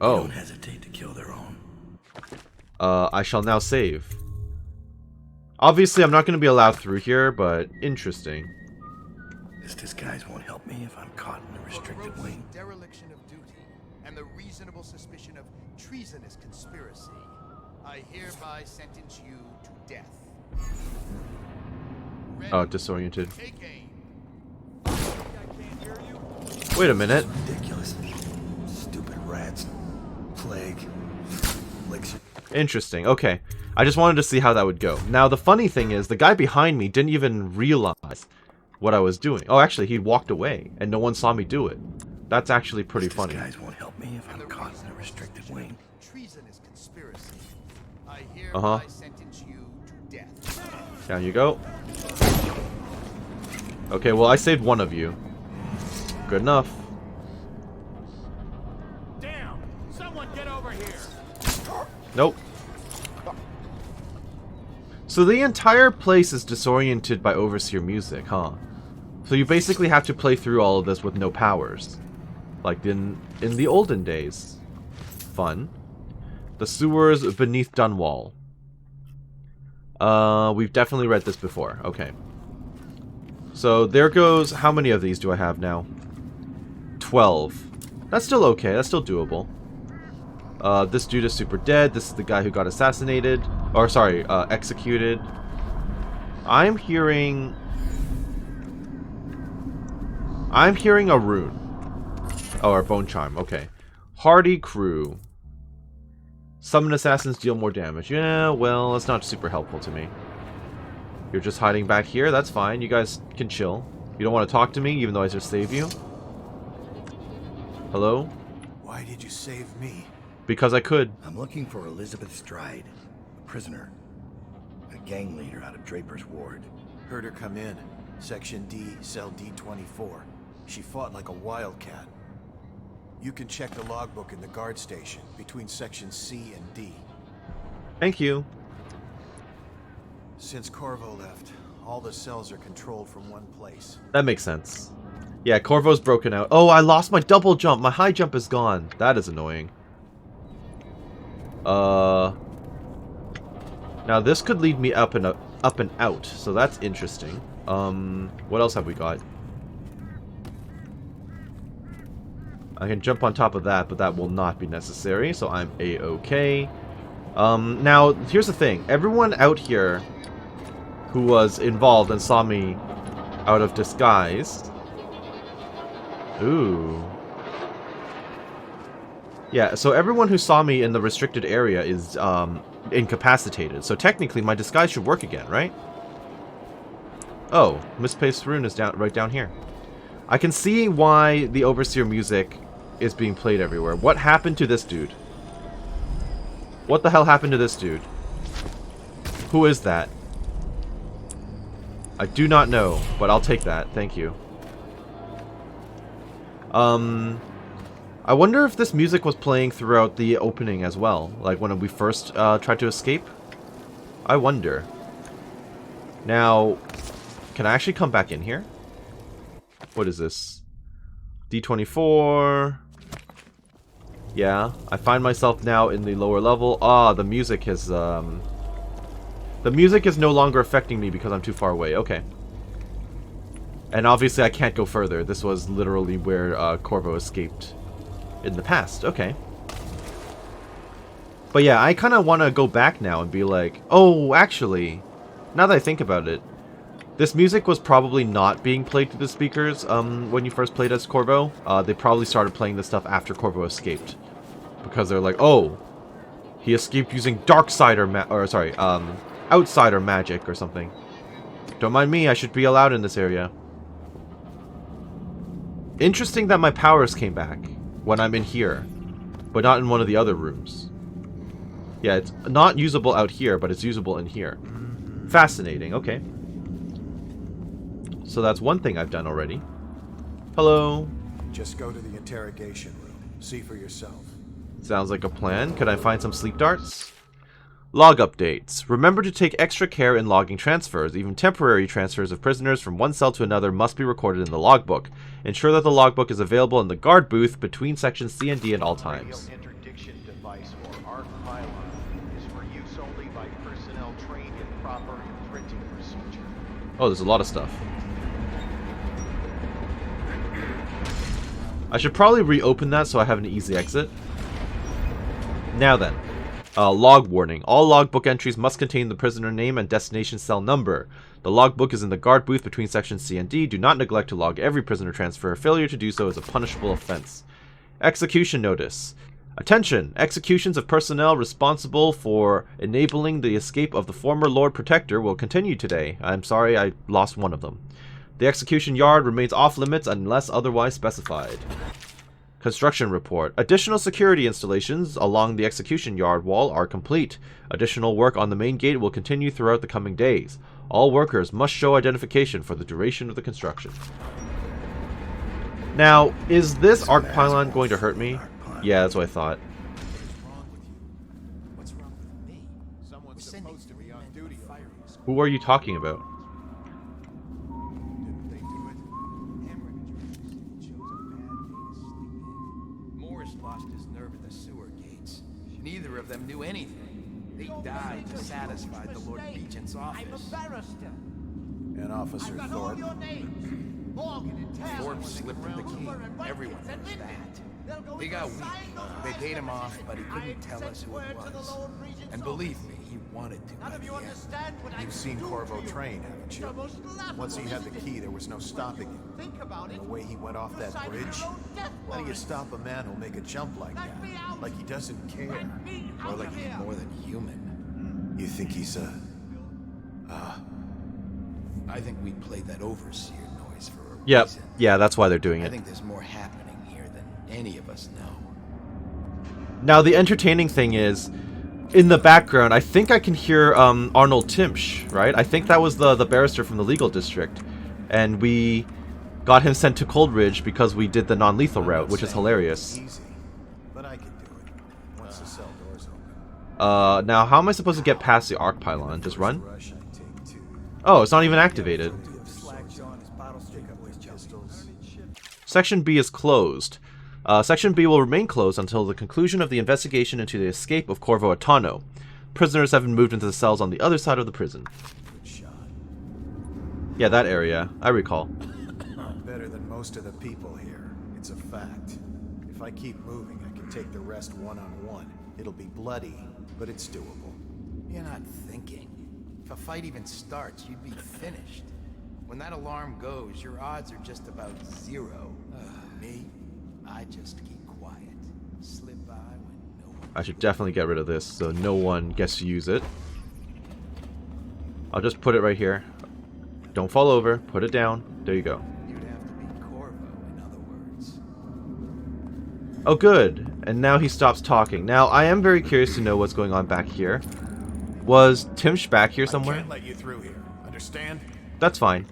Oh. Don't hesitate to kill their own. I shall now save. Obviously, I'm not going to be allowed through here, but interesting. This disguise won't help me if I'm caught in the restricted wing. Dereliction of duty and the reasonable suspicion of treasonous conspiracy, I hereby sentence you to death. Oh, disoriented. Take aim. Wait a minute. Ridiculous. Stupid rats. Plague. Elixir. Interesting. Okay. I just wanted to see how that would go. Now, the funny thing is, the guy behind me didn't even realize what I was doing. Oh, actually, he walked away, and no one saw me do it. That's actually pretty This funny. disguise won't help me if I'm caught in a restricted wing. Treasonous conspiracy, I hereby sentence you to death. Down you go. Okay, well, I saved one of you. Good enough. Damn! Someone get over here! Nope. So the entire place is disoriented by Overseer music, huh? So you basically have to play through all of this with no powers. Like in the olden days. Fun. The sewers beneath Dunwall. We've definitely read this before. Okay. So there goes... How many of these do I have now? 12. That's still okay. That's still doable. This dude is super dead. This is the guy who got assassinated. Or, sorry, executed. I'm hearing a rune. Oh, or bone charm. Okay. Hardy crew. Summon assassins deal more damage. Yeah, well, that's not super helpful to me. You're just hiding back here? That's fine. You guys can chill. You don't want to talk to me, even though I just saved you? Hello? Why did you save me? Because I could. I'm looking for Elizabeth Stride, a prisoner. A gang leader out of Draper's Ward. Heard her come in. Section D, cell D24. She fought like a wildcat. You can check the logbook in the guard station between sections C and D. Thank you. Since Corvo left, all the cells are controlled from one place. That makes sense. Yeah, Corvo's broken out. Oh, I lost my double jump. My high jump is gone. That is annoying. Now this could lead me up and out, so that's interesting. What else have we got? I can jump on top of that, but that will not be necessary, so I'm a-okay. Now, here's the thing. Everyone out here who was involved and saw me out of disguise... Ooh. Yeah, so everyone who saw me in the restricted area is incapacitated. So technically my disguise should work again, right? Oh, Misplaced Rune is right down here. I can see why the Overseer music is being played everywhere. What happened to this dude? What the hell happened to this dude? Who is that? I do not know, but I'll take that. Thank you. I wonder if this music was playing throughout the opening as well, like when we first tried to escape. I wonder. Now, can I actually come back in here? What is this? D24. Yeah, I find myself now in the lower level. Ah, the music has, the music is no longer affecting me because I'm too far away. Okay. And obviously I can't go further. This was literally where Corvo escaped in the past. Okay. But yeah, I kind of want to go back now and be like, oh, actually, now that I think about it, this music was probably not being played through the speakers when you first played as Corvo. They probably started playing this stuff after Corvo escaped. Because they're like, oh, he escaped using Outsider magic or something. Don't mind me, I should be allowed in this area. Interesting that my powers came back when I'm in here, but not in one of the other rooms. Yeah, it's not usable out here, but it's usable in here. Fascinating, okay. So that's one thing I've done already. Hello. Just go to the interrogation room. See for yourself. Sounds like a plan. Could I find some sleep darts? Log updates. Remember to take extra care in logging transfers. Even temporary transfers of prisoners from one cell to another must be recorded in the logbook. Ensure that the logbook is available in the guard booth between sections C and D at all times. Interdiction device or ARC pylon is for use only by personnel trained in proper imprinting procedure. Oh, there's a lot of stuff. I should probably reopen that so I have an easy exit. Now then. Log warning. All logbook entries must contain the prisoner name and destination cell number. The logbook is in the guard booth between sections C and D. Do not neglect to log every prisoner transfer. Failure to do so is a punishable offense. Execution notice. Attention! Executions of personnel responsible for enabling the escape of the former Lord Protector will continue today. I'm sorry, I lost one of them. The execution yard remains off limits unless otherwise specified. Construction report. Additional security installations along the execution yard wall are complete. Additional work on the main gate will continue throughout the coming days. All workers must show identification for the duration of the construction. Now, is this arc pylon going to hurt me? Yeah, that's what I thought. What's wrong with me? Someone's supposed to be on duty. Who are you talking about? Didn't they do it? Morris lost his nerve at the sewer gates. Neither of them knew anything. They died to satisfy the Lord Regent's office. And Officer Thorpe. Thorpe slipped from the king. Everyone knows that. They got weak. They paid him off, but he couldn't tell us who it was. And believe me, he wanted to. By the end. You've seen Corvo train, haven't you? Once he had the key, there was no stopping him. And the way he went off that bridge, how do you stop a man who'll make a jump like that? Like he doesn't care. Or like he's more than human. You think he's a... I think we played that overseer noise for a Yep. prison. Yeah, that's why they're doing I it. think there's more happening here than any of us know. Now, the entertaining thing is, in the background, I think I can hear Arnold Timsch, right? I think that was the barrister from the legal district. And we got him sent to Coldridge because we did the non-lethal route, which is hilarious. Easy, but I can do it once the cell doors open. Now, how am I supposed to get past the arc pylon? Just run? Rush, I take two. Oh, it's not even activated. Section B is closed. Section B will remain closed until the conclusion of the investigation into the escape of Corvo Atano. Prisoners have been moved into the cells on the other side of the prison. Good shot. Yeah, that area. I recall. Better than most of the people here. It's a fact. If I keep moving, I can take the rest one-on-one. It'll be bloody, but it's doable. You're not thinking. If a fight even starts, you'd be finished. When that alarm goes, your odds are just about zero. Me, I just keep quiet. Slip by when no one... I should definitely get rid of this so no one gets to use it. I'll just put it right here. Don't fall over. Put it down. There you go. You'd have to be Corvo, in other words. Oh, good. And now he stops talking. Now, I am very curious to know what's going on back here. Was Timsch back here somewhere? I can't let you through here. Understand? That's fine.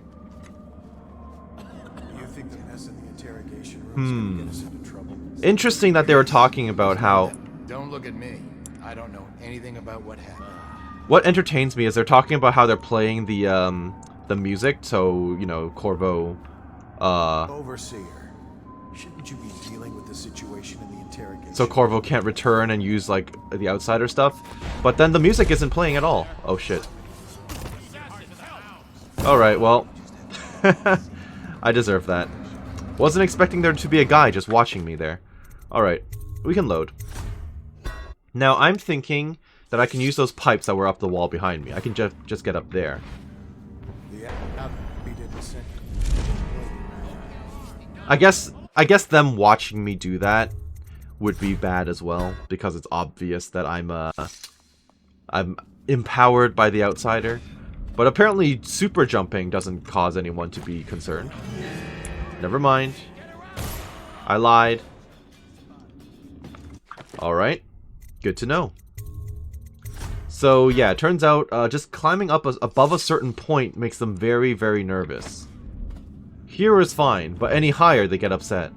You think the mess in the interrogation room is gonna get us into trouble? Interesting that they were talking about how... Don't look at me. I don't know anything about what happened. What entertains me is they're talking about how they're playing the music, so, you know, Corvo... Overseer, shouldn't you be dealing with the situation in the interrogation? So Corvo can't return and use, like, the outsider stuff. But then the music isn't playing at all. Oh, shit. Alright, well... I deserve that. Wasn't expecting there to be a guy just watching me there. Alright, we can load. Now, I'm thinking that I can use those pipes that were up the wall behind me. I can just get up there. I guess them watching me do that would be bad as well, because it's obvious that I'm empowered by the outsider. But apparently super jumping doesn't cause anyone to be concerned. Never mind. I lied. Alright. Good to know. So yeah, it turns out just climbing up above a certain point makes them very, very nervous. Here is fine, but any higher they get upset.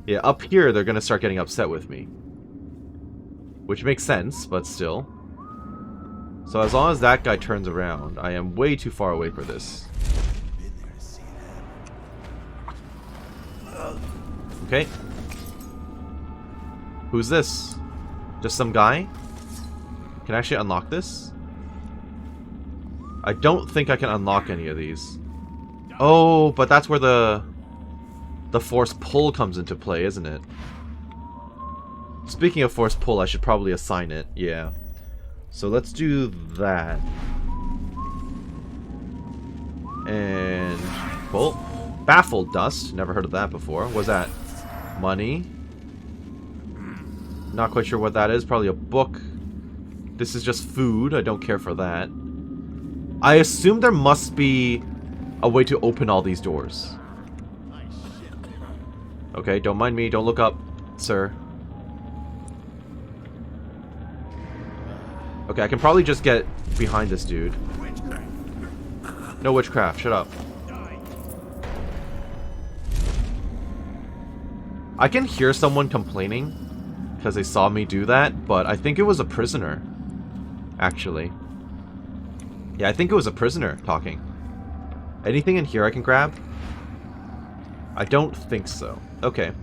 Yeah, up here they're gonna start getting upset with me. Which makes sense, but still. So as long as that guy turns around, I am way too far away for this. Okay. Who's this? Just some guy? Can I actually unlock this? I don't think I can unlock any of these. Oh, but that's where the force pull comes into play, isn't it? Speaking of force pull, I should probably assign it. Yeah. So let's do that. And pull. Baffled dust. Never heard of that before. What's that? Money. Not quite sure what that is. Probably a book. This is just food. I don't care for that. I assume there must be a way to open all these doors. Okay, don't mind me. Don't look up, sir. Okay, I can probably just get behind this dude. No witchcraft. Shut up. I can hear someone complaining because they saw me do that, but I think it was a prisoner, actually. Yeah, I think it was a prisoner talking. Anything in here I can grab? I don't think so. Okay.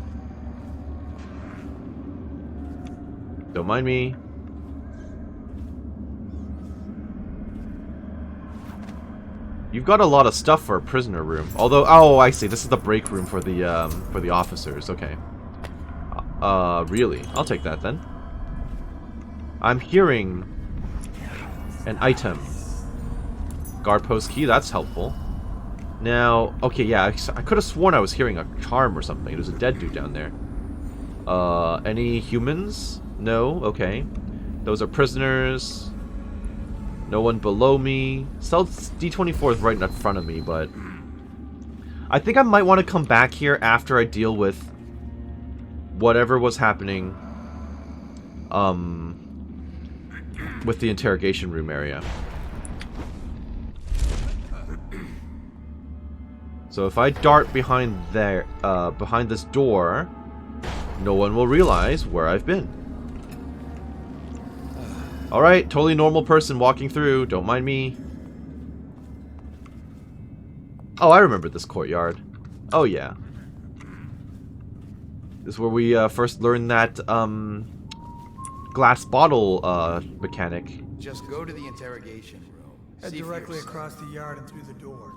Don't mind me. You've got a lot of stuff for a prisoner room. Although, oh, I see. This is the break room for the officers. Okay. Really? I'll take that then. I'm hearing an item. Guard post key. That's helpful. Now, okay, yeah. I could have sworn I was hearing a charm or something. There's a dead dude down there. Any humans? No. Okay. Those are prisoners. No one below me. Cell D24 is right in front of me, but I think I might want to come back here after I deal with whatever was happening with the interrogation room area. So if I dart behind there, behind this door, no one will realize where I've been. Alright, totally normal person walking through. Don't mind me. Oh, I remember this courtyard. Oh, yeah. This is where we first learned that glass bottle mechanic. Just go to the interrogation room. Head See for directly yourself. across the yard and through the door.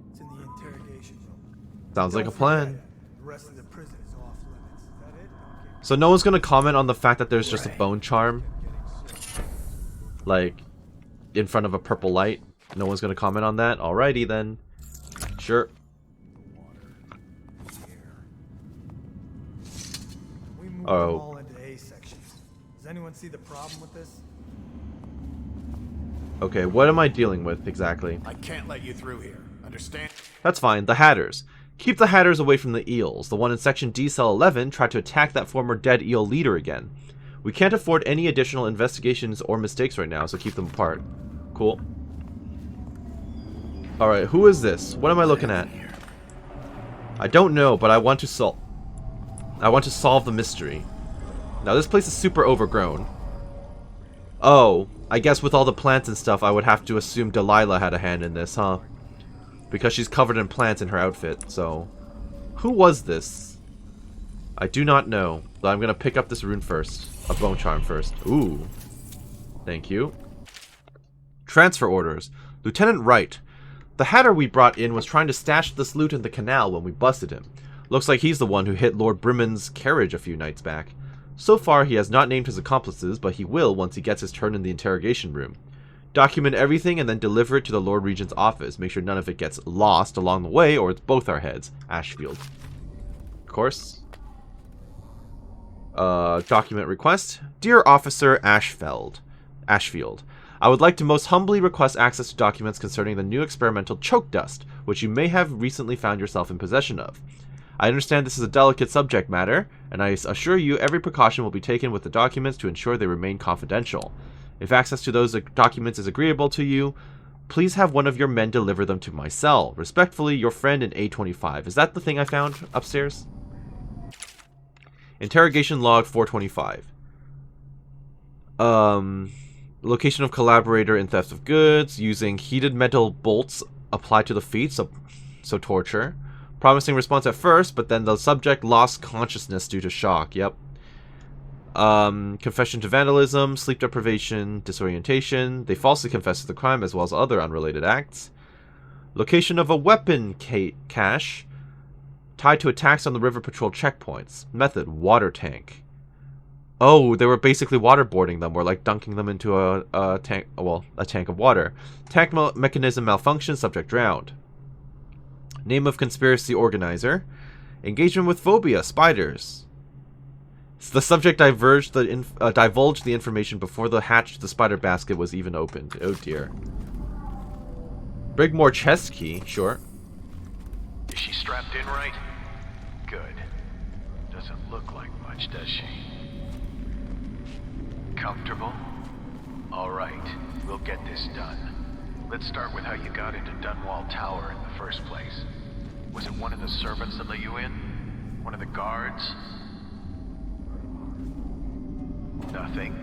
It's in the interrogation room. Sounds like a Don't plan. forget, the rest of the prison is off limits. Is that it? Okay. So no one's gonna comment on the fact that there's just a bone charm, like, in front of a purple light. No one's gonna comment on that. Alrighty then. Sure. We moved them Oh. all into A sections. Does anyone see the problem with this? Okay, what am I dealing with exactly? I can't let you through here. Understand? That's fine. The Hatters. Keep the Hatters away from the eels. The one in section D cell 11 tried to attack that former dead eel leader again. We can't afford any additional investigations or mistakes right now, so keep them apart. Cool. Alright, who is this? What am I looking at? I don't know, but I want to solve the mystery. Now this place is super overgrown. Oh, I guess with all the plants and stuff, I would have to assume Delilah had a hand in this, huh? Because she's covered in plants in her outfit, so... Who was this? I do not know, but I'm gonna pick up this rune first. A bone charm first. Ooh. Thank you. Transfer orders. Lieutenant Wright. The Hatter we brought in was trying to stash this loot in the canal when we busted him. Looks like he's the one who hit Lord Brigman's carriage a few nights back. So far, he has not named his accomplices, but he will once he gets his turn in the interrogation room. Document everything and then deliver it to the Lord Regent's office. Make sure none of it gets lost along the way, or it's both our heads. Ashfield. Of course. Document request. Dear Officer Ashfield. I would like to most humbly request access to documents concerning the new experimental choke dust, which you may have recently found yourself in possession of. I understand this is a delicate subject matter, and I assure you every precaution will be taken with the documents to ensure they remain confidential. If access to those documents is agreeable to you, please have one of your men deliver them to my cell. Respectfully, your friend in A25. Is that the thing I found upstairs? Interrogation log 425. Location of collaborator in theft of goods, using heated metal bolts applied to the feet, so torture. Promising response at first, but then the subject lost consciousness due to shock. Yep. Confession to vandalism, sleep deprivation, disorientation. They falsely confessed to the crime as well as other unrelated acts. Location of a weapon cache tied to attacks on the river patrol checkpoints. Method, water tank. Oh, they were basically waterboarding them, or like dunking them into a tank, well, a tank of water. Tank mechanism malfunction, subject drowned. Name of conspiracy organizer. Engagement with phobia, spiders. The subject divulged the information before the hatch to the spider basket was even opened. Oh dear. Brigmore chest key, sure. Is she strapped in right? Good. Doesn't look like much, does she? Comfortable? Alright, we'll get this done. Let's start with how you got into Dunwall Tower in the first place. Was it one of the servants that let you in? One of the guards? Nothing?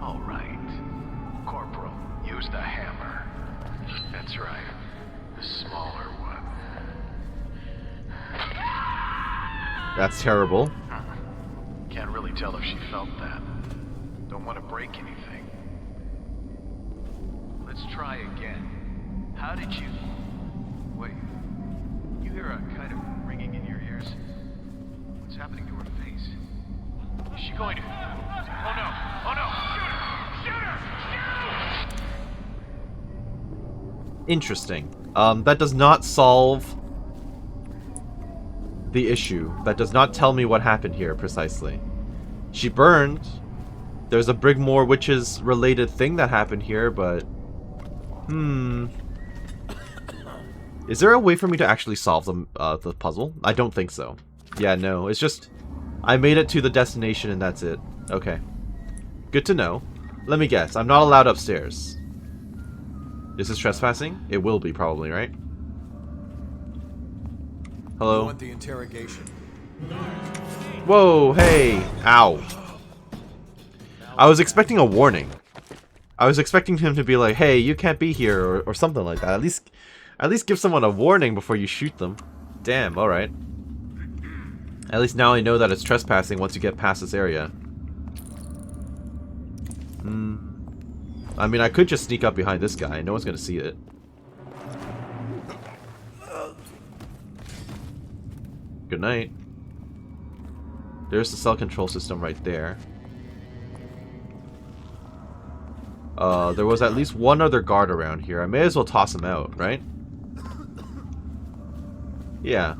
Alright. Corporal, use the hammer. That's right. The smaller one. That's terrible. Can't really tell if she felt that. Don't want to break anything. Let's try again. How did you... Wait. You hear a kind of ringing in your ears? What's happening to her face? Is she going to... Oh no! Oh no! Shoot her! Shoot her! Shoot! Interesting. That does not solve the issue. That does not tell me what happened here precisely. She burned. There's a Brigmore witches related thing that happened here, but... Is there a way for me to actually solve the puzzle? I don't think so. Yeah, no. It's just... I made it to the destination and that's it. Okay. Good to know. Let me guess. I'm not allowed upstairs. Is this trespassing? It will be, probably, right? Hello? You want the interrogation? Whoa, hey! Ow. I was expecting a warning. I was expecting him to be like, hey, you can't be here, or something like that. At least give someone a warning before you shoot them. Damn, alright. At least now I know that it's trespassing once you get past this area. I mean, I could just sneak up behind this guy. No one's gonna see it. Good night. There's the cell control system right there. There was at least one other guard around here. I may as well toss him out, right? Yeah.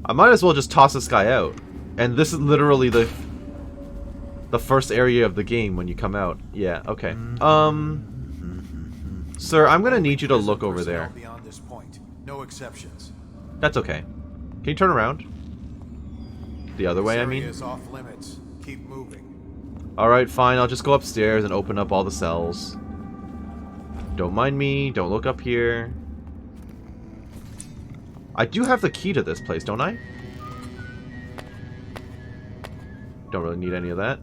I might as well just toss this guy out. And this is literally the first area of the game when you come out. Yeah, okay. Sir, I'm gonna need you to look over there. Beyond this point. No exceptions. That's okay. Can you turn around? The other way, I mean? This area is off limits. Keep moving. Alright, fine. I'll just go upstairs and open up all the cells. Don't mind me. Don't look up here. I do have the key to this place, don't I? Don't really need any of that.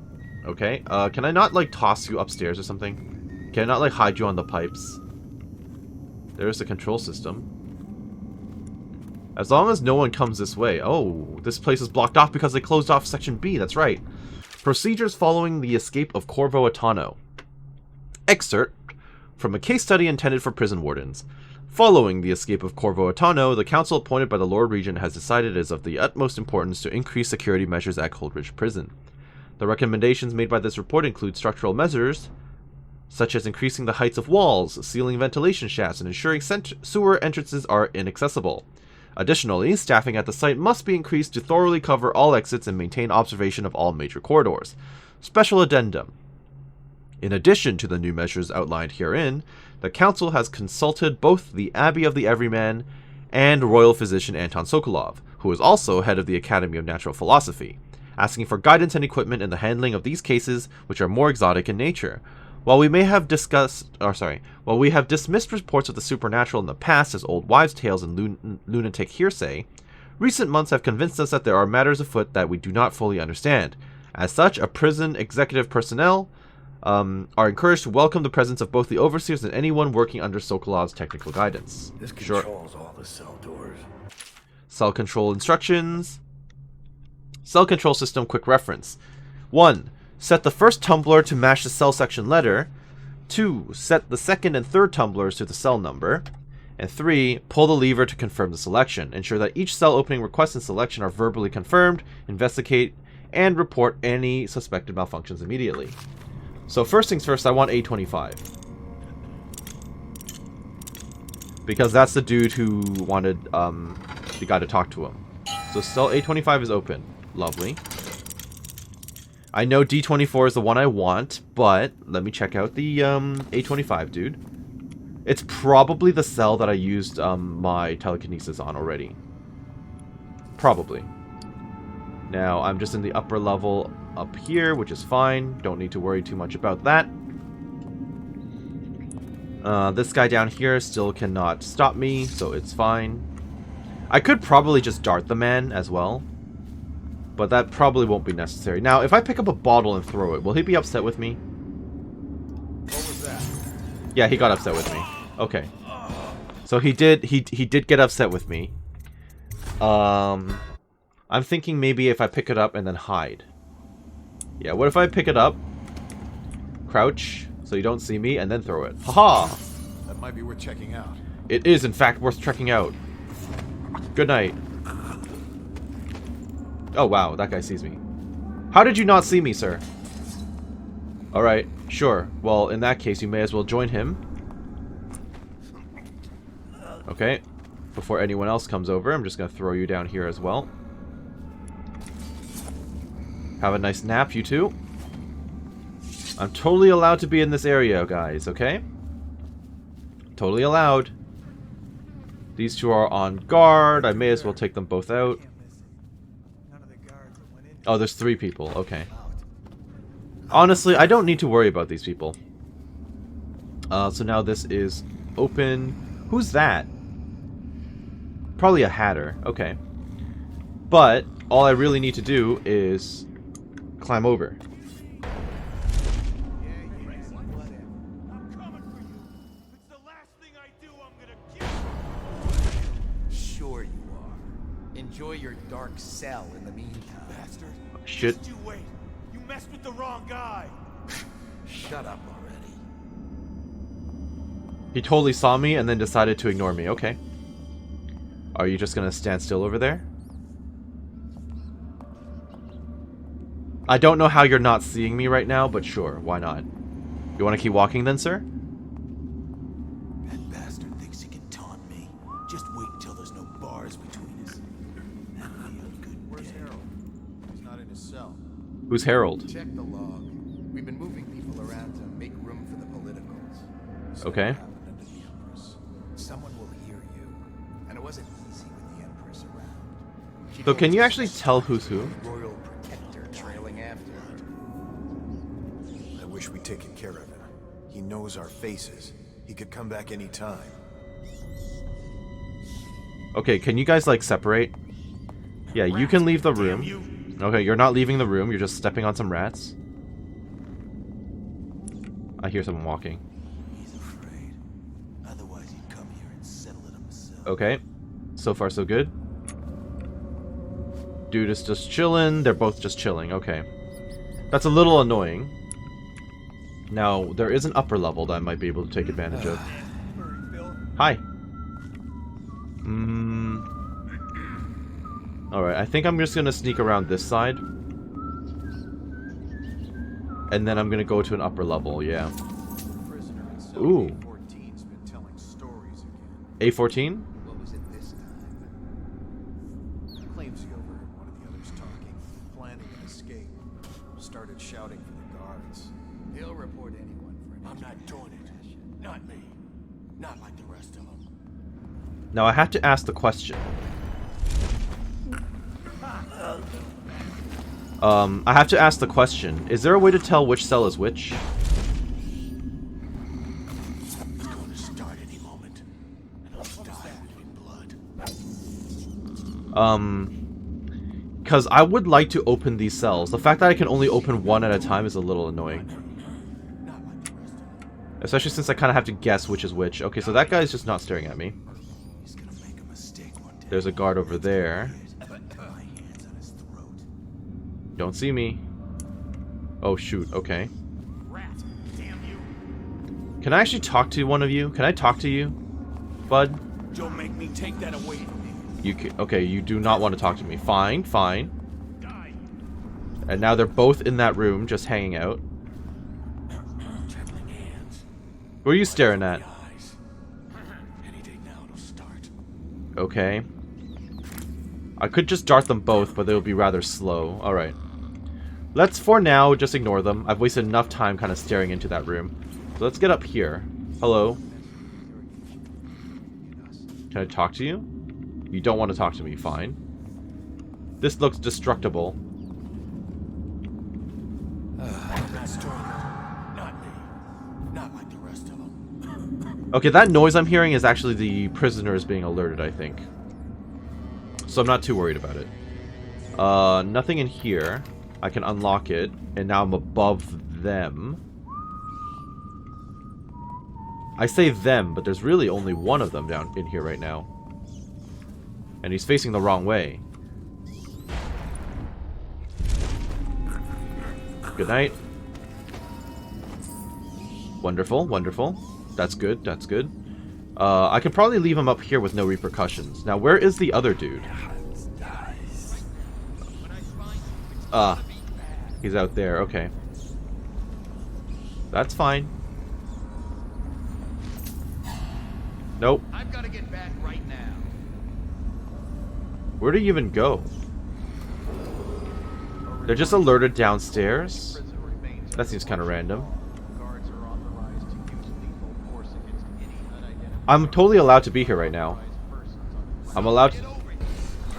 Okay. Can I not, like, toss you upstairs or something? Can I not, like, hide you on the pipes? There's the control system. As long as no one comes this way. Oh, this place is blocked off because they closed off Section B. That's right. Procedures following the escape of Corvo Atano. Excerpt from a case study intended for prison wardens. Following the escape of Corvo Atano, the council appointed by the Lord Regent has decided it is of the utmost importance to increase security measures at Coldridge Prison. The recommendations made by this report include structural measures, such as increasing the heights of walls, sealing ventilation shafts, and ensuring sewer entrances are inaccessible. Additionally, staffing at the site must be increased to thoroughly cover all exits and maintain observation of all major corridors. Special addendum. In addition to the new measures outlined herein, the Council has consulted both the Abbey of the Everyman and Royal Physician Anton Sokolov, who is also head of the Academy of Natural Philosophy, asking for guidance and equipment in the handling of these cases, which are more exotic in nature. While we have dismissed reports of the supernatural in the past as old wives' tales and lunatic hearsay, recent months have convinced us that there are matters afoot that we do not fully understand. As such, a prison executive personnel are encouraged to welcome the presence of both the overseers and anyone working under Sokolov's technical guidance. This controls all the cell doors. Cell control instructions. Cell control system quick reference. 1. Set the first tumbler to match the cell section letter. 2. Set the second and third tumblers to the cell number. And 3. Pull the lever to confirm the selection. Ensure that each cell opening request and selection are verbally confirmed. Investigate and report any suspected malfunctions immediately. So first things first, I want A25. Because that's the dude who wanted the guy to talk to him. So cell A25 is open. Lovely. I know D24 is the one I want, but let me check out the A25 dude. It's probably the cell that I used my telekinesis on already. Probably. Now, I'm just in the upper level up here, which is fine. Don't need to worry too much about that. This guy down here still cannot stop me, so it's fine. I could probably just dart the man as well, but that probably won't be necessary. Now, if I pick up a bottle and throw it, will he be upset with me? What was that? Yeah, he got upset with me. Okay. So he did get upset with me. I'm thinking maybe if I pick it up and then hide. Yeah, what if I pick it up, crouch, so you don't see me, and then throw it? Haha! That might be worth checking out. It is, in fact, worth checking out. Good night. Oh, wow, that guy sees me. How did you not see me, sir? Alright, sure. Well, in that case, you may as well join him. Okay. Before anyone else comes over, I'm just going to throw you down here as well. Have a nice nap, you two. I'm totally allowed to be in this area, guys, okay? Totally allowed. These two are on guard. I may as well take them both out. Oh, there's 3 people. Okay. Honestly, I don't need to worry about these people. So now this is open. Who's that? Probably a hatter. Okay. But all I really need to do is climb over. Sure you are. Enjoy your dark cell in the meantime. Bastard. Shit. Just you wait. You messed with the wrong guy. Shut up already. He totally saw me and then decided to ignore me. Okay. Are you just gonna stand still over there? I don't know how you're not seeing me right now, but sure, why not? You want to keep walking then, sir? That bastard thinks he can taunt me. Just wait until there's no bars between us. That'll be a good Where's day. Harold? He's not in his cell. Who's Harold? Check the log. We've been moving people around to make room for the politicals. Okay. What happened under the Empress? Someone will hear you. And it wasn't easy with the Empress around. She So can told you us actually tell who's who? Royal protector trailing after her. I wish we'd taken care of him. He knows our faces. He could come back any time. Okay, can you guys, like, separate? Yeah, you can leave the room. Okay, you're not leaving the room. You're just stepping on some rats. I hear someone walking. He's afraid. Otherwise he'd come here and settle it himself. Okay. So far, so good. Dude is just chilling. They're both just chilling. Okay. That's a little annoying. Now, there is an upper level that I might be able to take advantage of. Hi. Alright, I think I'm just going to sneak around this side. And then I'm going to go to an upper level, yeah. Prisoner in cell Ooh. A14's been telling stories again. A14? What was it this time? Claims he overheard one of the others talking, planning an escape. Started shouting for the guards. He'll report anyone for an I'm not doing it. Not me. Not like the rest of them. Now, I have to ask the question. I have to ask the question. Is there a way to tell which cell is which? It's going to start any moment. And I'll die in blood. Because I would like to open these cells. The fact that I can only open one at a time is a little annoying. Not like the rest of them. Especially since I kind of have to guess which is which. Okay, so that guy's just not staring at me. He's gonna make a mistake one day. There's a guard over there. My hands on his throat. Don't see me. Oh, shoot. Okay. Rat, damn you. Can I actually talk to one of you? Can I talk to you, bud? Don't make me take that away from you. You okay, you do not want to talk to me. Fine, fine. Die. And now they're both in that room, just hanging out. Trembling hands. What are you staring at? Eyes. Any day now it'll start. Okay. I could just dart them both, but they'll be rather slow. Alright. Let's, for now, just ignore them. I've wasted enough time kind of staring into that room. So let's get up here. Hello. Can I talk to you? You don't want to talk to me. Fine. This looks destructible. I'm not stronger. Not me. Not like the rest of them. Okay, that noise I'm hearing is actually the prisoners being alerted, I think. So I'm not too worried about it. Nothing in here. I can unlock it, and now I'm above them. I say them, but there's really only one of them down in here right now. And he's facing the wrong way. Good night. Wonderful, wonderful. That's good, that's good. I could probably leave him up here with no repercussions. Now, where is the other dude? Ah, he's out there, okay. That's fine. Nope. I've got to get back right now. Where do you even go? They're just alerted downstairs? Prison remains That seems kind of random. Guards are authorized to use lethal force against any unidentified I'm totally allowed to be here right now. persons on I'm allowed to...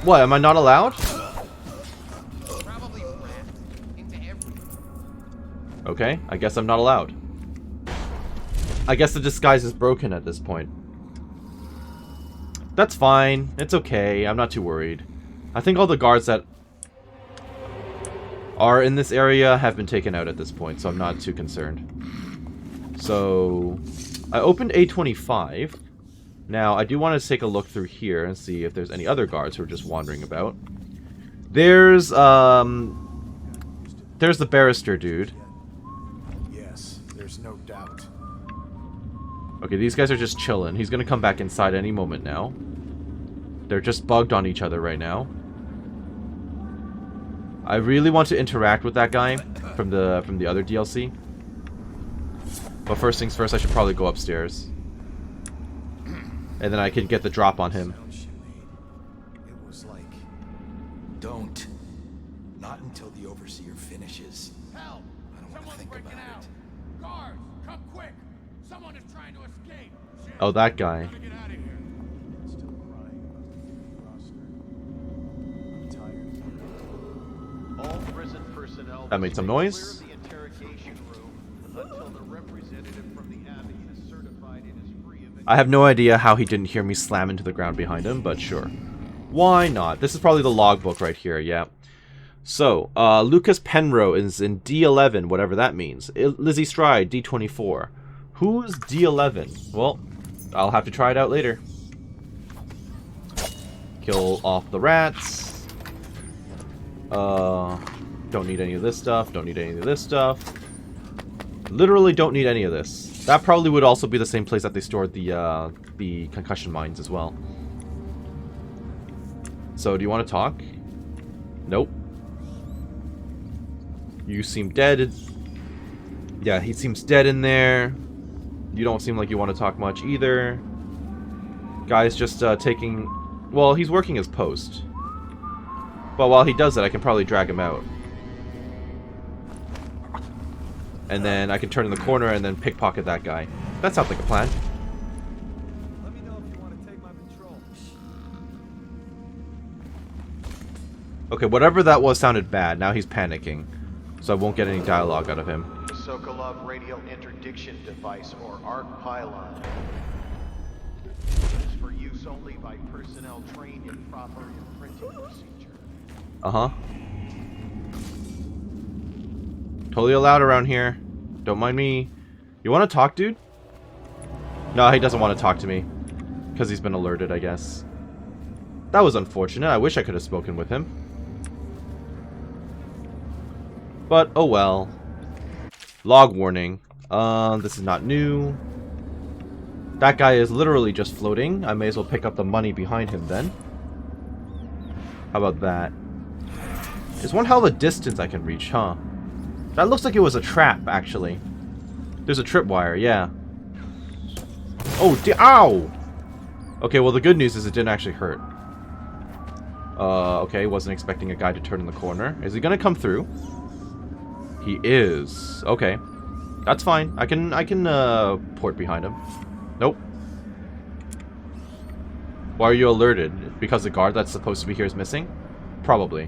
What, am I not allowed? Probably wrapped into everything. Okay, I guess I'm not allowed. I guess the disguise is broken at this point. That's fine. It's okay. I'm not too worried. I think all the guards that are in this area have been taken out at this point, so I'm not too concerned. So, I opened A25. Now, I do want to take a look through here and see if there's any other guards who are just wandering about. There's the barrister dude. Yes, there's no doubt. Okay, these guys are just chilling. He's gonna come back inside any moment now. They're just bugged on each other right now. I really want to interact with that guy from the other DLC. But first things first, I should probably go upstairs. And then I can get the drop on him. It was like, don't. Not until the overseer finishes. Help! I don't want to Someone's think breaking about out. it. Guards, come quick! Someone is trying to escape. Shit, Oh, that guy. gotta get out of here. Still crying about the roster. I'm tired. all prison personnel. That made some noise. Clear the interrogation room until the representative from the Abbey has certified it is free of any. I have no idea how he didn't hear me slam into the ground behind him, but sure. Why not? This is probably the logbook right here, yeah. So, Lucas Penrose is in D11, whatever that means. Lizzie Stride, D24. Who's D11? Well, I'll have to try it out later. Kill off the rats. Don't need any of this stuff. Don't need any of this stuff. Literally don't need any of this. That probably would also be the same place that they stored the concussion mines as well. So, do you want to talk? Nope. You seem dead. Yeah, he seems dead in there. You don't seem like you want to talk much either. Guy's just taking... Well, he's working his post. But while he does that, I can probably drag him out. And then I can turn in the corner and then pickpocket that guy. That sounds like a plan. Let me know if you want to take my patrol. Okay, whatever that was sounded bad. Now he's panicking. So I won't get any dialogue out of him. Sokolov radial interdiction device, or ARC pylon. It is for use only by personnel trained in proper imprinting procedure. Uh-huh. Totally allowed around here. Don't mind me. You want to talk, dude? No, he doesn't want to talk to me. Because he's been alerted, I guess. That was unfortunate. I wish I could have spoken with him. But, oh well. Log warning. This is not new. That guy is literally just floating. I may as well pick up the money behind him then. How about that? There's one hell of a distance I can reach, huh? That looks like it was a trap, actually. There's a tripwire, yeah. Oh, ow! Okay, well the good news is it didn't actually hurt. Okay, wasn't expecting a guy to turn in the corner. Is he gonna come through? He is. Okay. That's fine. I can port behind him. Nope. Why are you alerted? Because the guard that's supposed to be here is missing? Probably.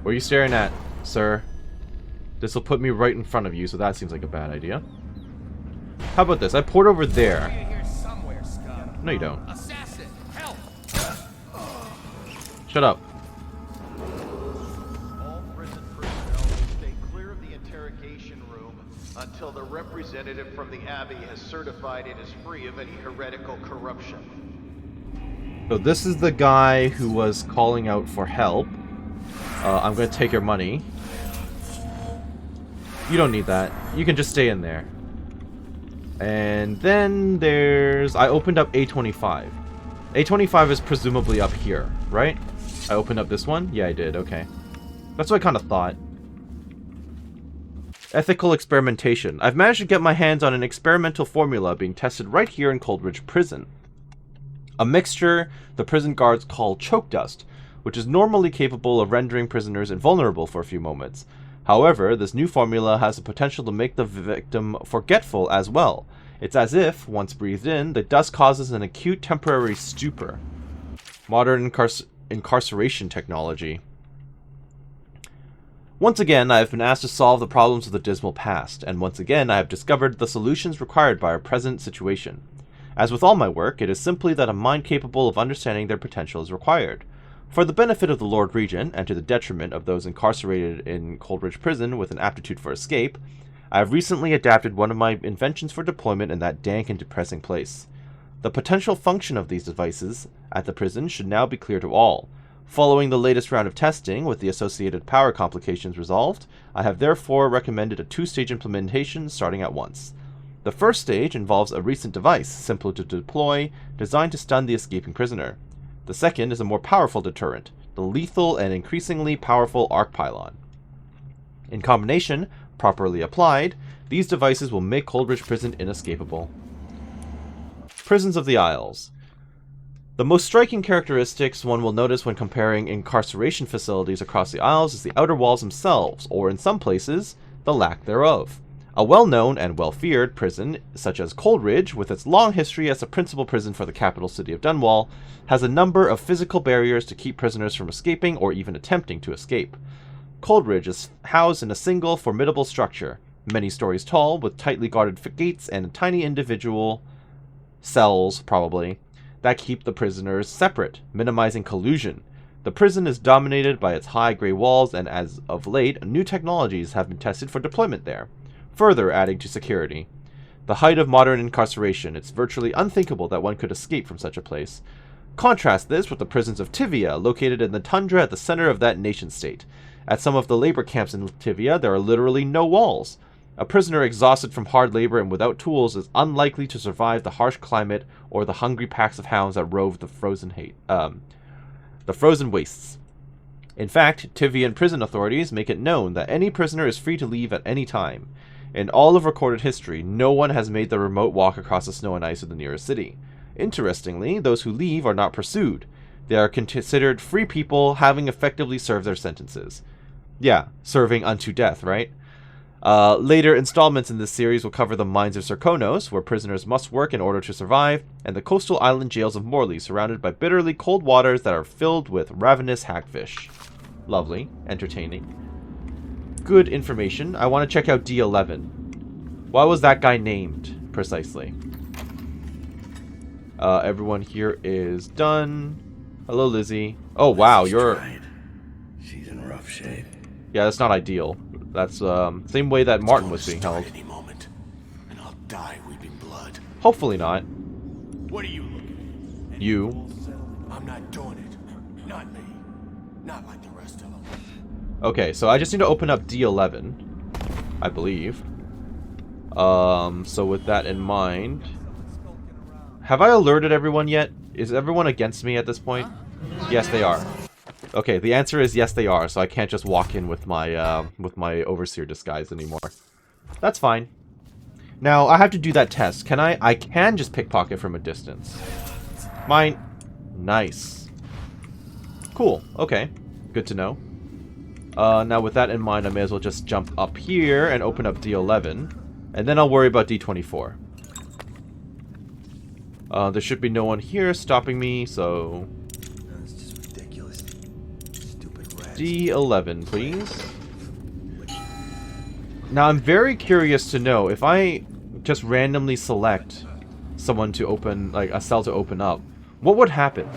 What are you staring at, sir? This will put me right in front of you, so that seems like a bad idea. How about this? I port over there. Here somewhere, scum. No, you don't. Assassin, help! Shut up. All prison personnel will stay clear of the interrogation room until the representative from the Abbey has certified it is free of any heretical corruption. So this is the guy who was calling out for help. I'm going to take your money. You don't need that. You can just stay in there. And then there's... I opened up A25. A25 is presumably up here, right? I opened up this one? Yeah, I did. Okay. That's what I kind of thought. Ethical experimentation. I've managed to get my hands on an experimental formula being tested right here in Coldridge Prison. A mixture the prison guards call choke dust, which is normally capable of rendering prisoners invulnerable for a few moments. However, this new formula has the potential to make the victim forgetful as well. It's as if, once breathed in, the dust causes an acute temporary stupor. Modern incarceration technology. Once again, I have been asked to solve the problems of the dismal past, and once again I have discovered the solutions required by our present situation. As with all my work, it is simply that a mind capable of understanding their potential is required. For the benefit of the Lord Regent, and to the detriment of those incarcerated in Coldridge Prison with an aptitude for escape, I have recently adapted one of my inventions for deployment in that dank and depressing place. The potential function of these devices at the prison should now be clear to all. Following the latest round of testing, with the associated power complications resolved, I have therefore recommended a two-stage implementation starting at once. The first stage involves a recent device, simple to deploy, designed to stun the escaping prisoner. The second is a more powerful deterrent, the lethal and increasingly powerful arc pylon. In combination, properly applied, these devices will make Coldridge Prison inescapable. Prisons of the Isles. The most striking characteristics one will notice when comparing incarceration facilities across the Isles is the outer walls themselves, or in some places, the lack thereof. A well-known and well-feared prison, such as Coldridge, with its long history as the principal prison for the capital city of Dunwall, has a number of physical barriers to keep prisoners from escaping or even attempting to escape. Coldridge is housed in a single, formidable structure, many stories tall, with tightly guarded gates and tiny individual cells, probably, that keep the prisoners separate, minimizing collusion. The prison is dominated by its high gray walls, and as of late, new technologies have been tested for deployment there, further adding to security. The height of modern incarceration, it's virtually unthinkable that one could escape from such a place. Contrast this with the prisons of Tivia, located in the tundra at the center of that nation-state. At some of the labor camps in Tivia, there are literally no walls. A prisoner exhausted from hard labor and without tools is unlikely to survive the harsh climate or the hungry packs of hounds that rove the frozen wastes. In fact, Tivian prison authorities make it known that any prisoner is free to leave at any time. In all of recorded history, no one has made the remote walk across the snow and ice of the nearest city. Interestingly, those who leave are not pursued. They are considered free people having effectively served their sentences. Yeah, serving unto death, right? Later installments in this series will cover the mines of Serkonos, where prisoners must work in order to survive, and the coastal island jails of Morley, surrounded by bitterly cold waters that are filled with ravenous hagfish. Lovely. Entertaining. Good information. I want to check out D11. Why was that guy named, precisely? Everyone here is done. Hello, Lizzie. Oh, wow, you're... She's in rough shape. Yeah, that's not ideal. That's same way that Martin was being held. Any moment, and I'll die weeping blood. Hopefully not. What are you looking at? You. I'm not doing it. Not me. Not like the rest of them. Okay, so I just need to open up D11, I believe. So with that in mind, have I alerted everyone yet? Is everyone against me at this point? Yes, they are. Okay, the answer is yes, they are. So I can't just walk in with my overseer disguise anymore. That's fine. Now I have to do that test. Can I? I can just pickpocket from a distance. Mine. Nice. Cool. Okay. Good to know. Now with that in mind, I may as well just jump up here and open up D11, and then I'll worry about D24. There should be no one here stopping me, so... That's just ridiculous. Stupid rat. D11, please. Now, I'm very curious to know, if I just randomly select someone to open, like, a cell to open up, what would happen?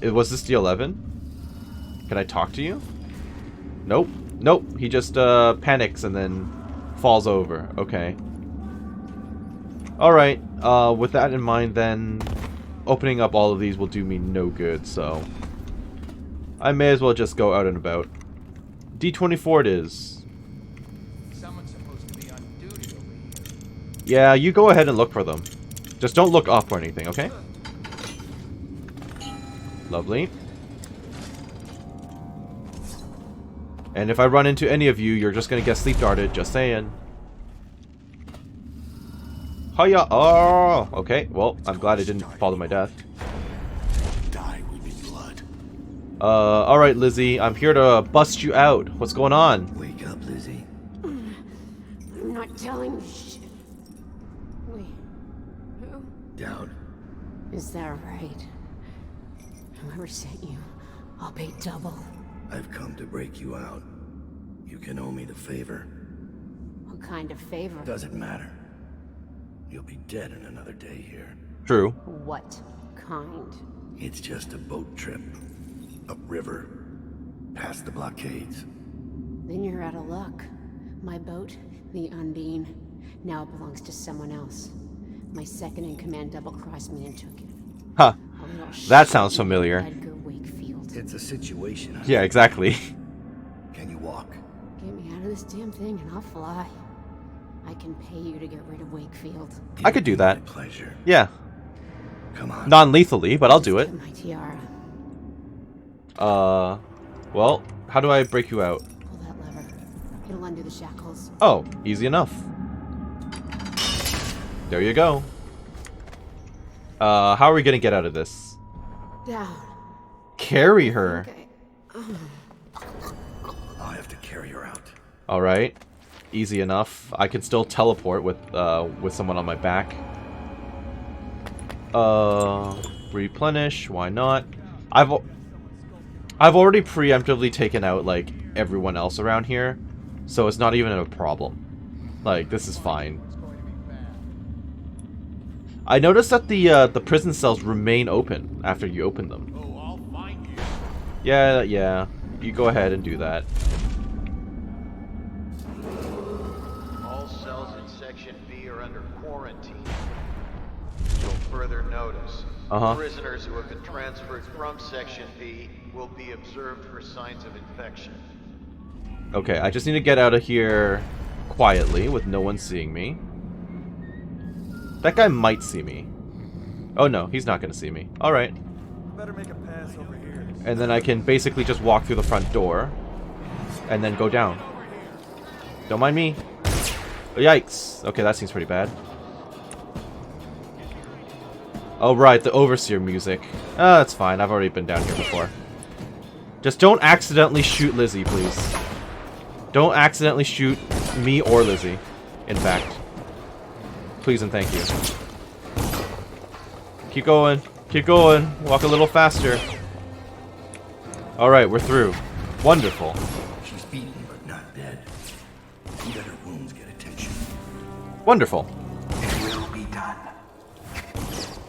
Was this D11? Can I talk to you? Nope. Nope. He just, panics and then falls over. Okay. Alright, with that in mind then, opening up all of these will do me no good, so I may as well just go out and about. D24 it is. Someone's supposed to be on duty over here. Yeah, you go ahead and look for them. Just don't look up or anything, okay? Lovely. And if I run into any of you, you're just gonna get sleep darted, just saying. Hiya! Oh, okay. Well, I'm glad I didn't fall to my death. Die weeping blood. Alright, Lizzie. I'm here to bust you out. What's going on? Wake up, Lizzie. I'm not telling you shit. Wait. Who? Down. Is that right? Whoever sent you, I'll pay double. I've come to break you out. You can owe me the favor. What kind of favor? Doesn't matter. You'll be dead in another day here. True. What kind? It's just a boat trip. Upriver. Past the blockades. Then you're out of luck. My boat, the Undine, now belongs to someone else. My second-in-command double-crossed me and took it. Huh. A little That shit sounds named familiar. Edgar Wakefield. It's a situation. Huh? Yeah, exactly. Can you walk? Get me out of this damn thing and I'll fly. I can pay you to get rid of Wakefield. I could do that. My pleasure. Yeah. Come on. Non-lethally, but I'll do it. Get my tiara. Well, how do I break you out? Pull that lever. It'll undo the shackles. Oh, easy enough. There you go. How are we gonna get out of this? Down. Carry her. Okay. I'll have to carry her out. Alright. Easy enough. I can still teleport with someone on my back. Replenish, why not? I've already preemptively taken out, like, everyone else around here, so it's not even a problem. Like, this is fine. I noticed that the prison cells remain open after you open them. Oh, I'll find you. Yeah, you go ahead and do that. All cells in Section B are under quarantine. Until further notice. Prisoners who have been transferred from Section B will be observed for signs of infection. Okay, I just need to get out of here quietly with no one seeing me. That guy might see me. Oh no, he's not going to see me. Alright. Better make a pass over here. And then I can basically just walk through the front door and then go down. Don't mind me. Oh, yikes. Okay, that seems pretty bad. Oh, right, the Overseer music. Oh, that's fine. I've already been down here before. Just don't accidentally shoot Lizzie, please. Don't accidentally shoot me or Lizzie, in fact. Please and thank you. Keep going. Keep going. Walk a little faster. Alright, we're through. Wonderful. She's beaten but not dead. You let her wounds get attention. Wonderful. It will be done.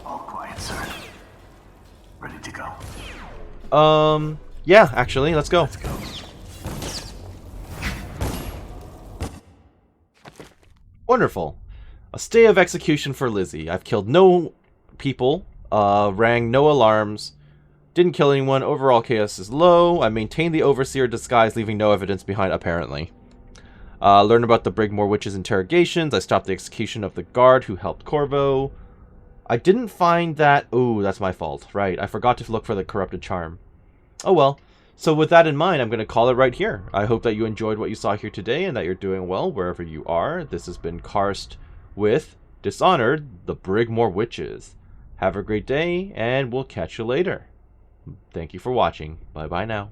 All quiet, sir. Ready to go. Yeah, actually, let's go. Wonderful. A stay of execution for Lizzie. I've killed no people, rang no alarms, didn't kill anyone, overall chaos is low, I maintained the Overseer disguise, leaving no evidence behind, apparently. Learn about the Brigmore witches' interrogations, I stopped the execution of the guard who helped Corvo. I didn't find that... Ooh, that's my fault. Right, I forgot to look for the corrupted charm. Oh well. So with that in mind, I'm going to call it right here. I hope that you enjoyed what you saw here today and that you're doing well wherever you are. This has been Karst with Dishonored, the Brigmore Witches. Have a great day, and we'll catch you later. Thank you for watching. Bye-bye now.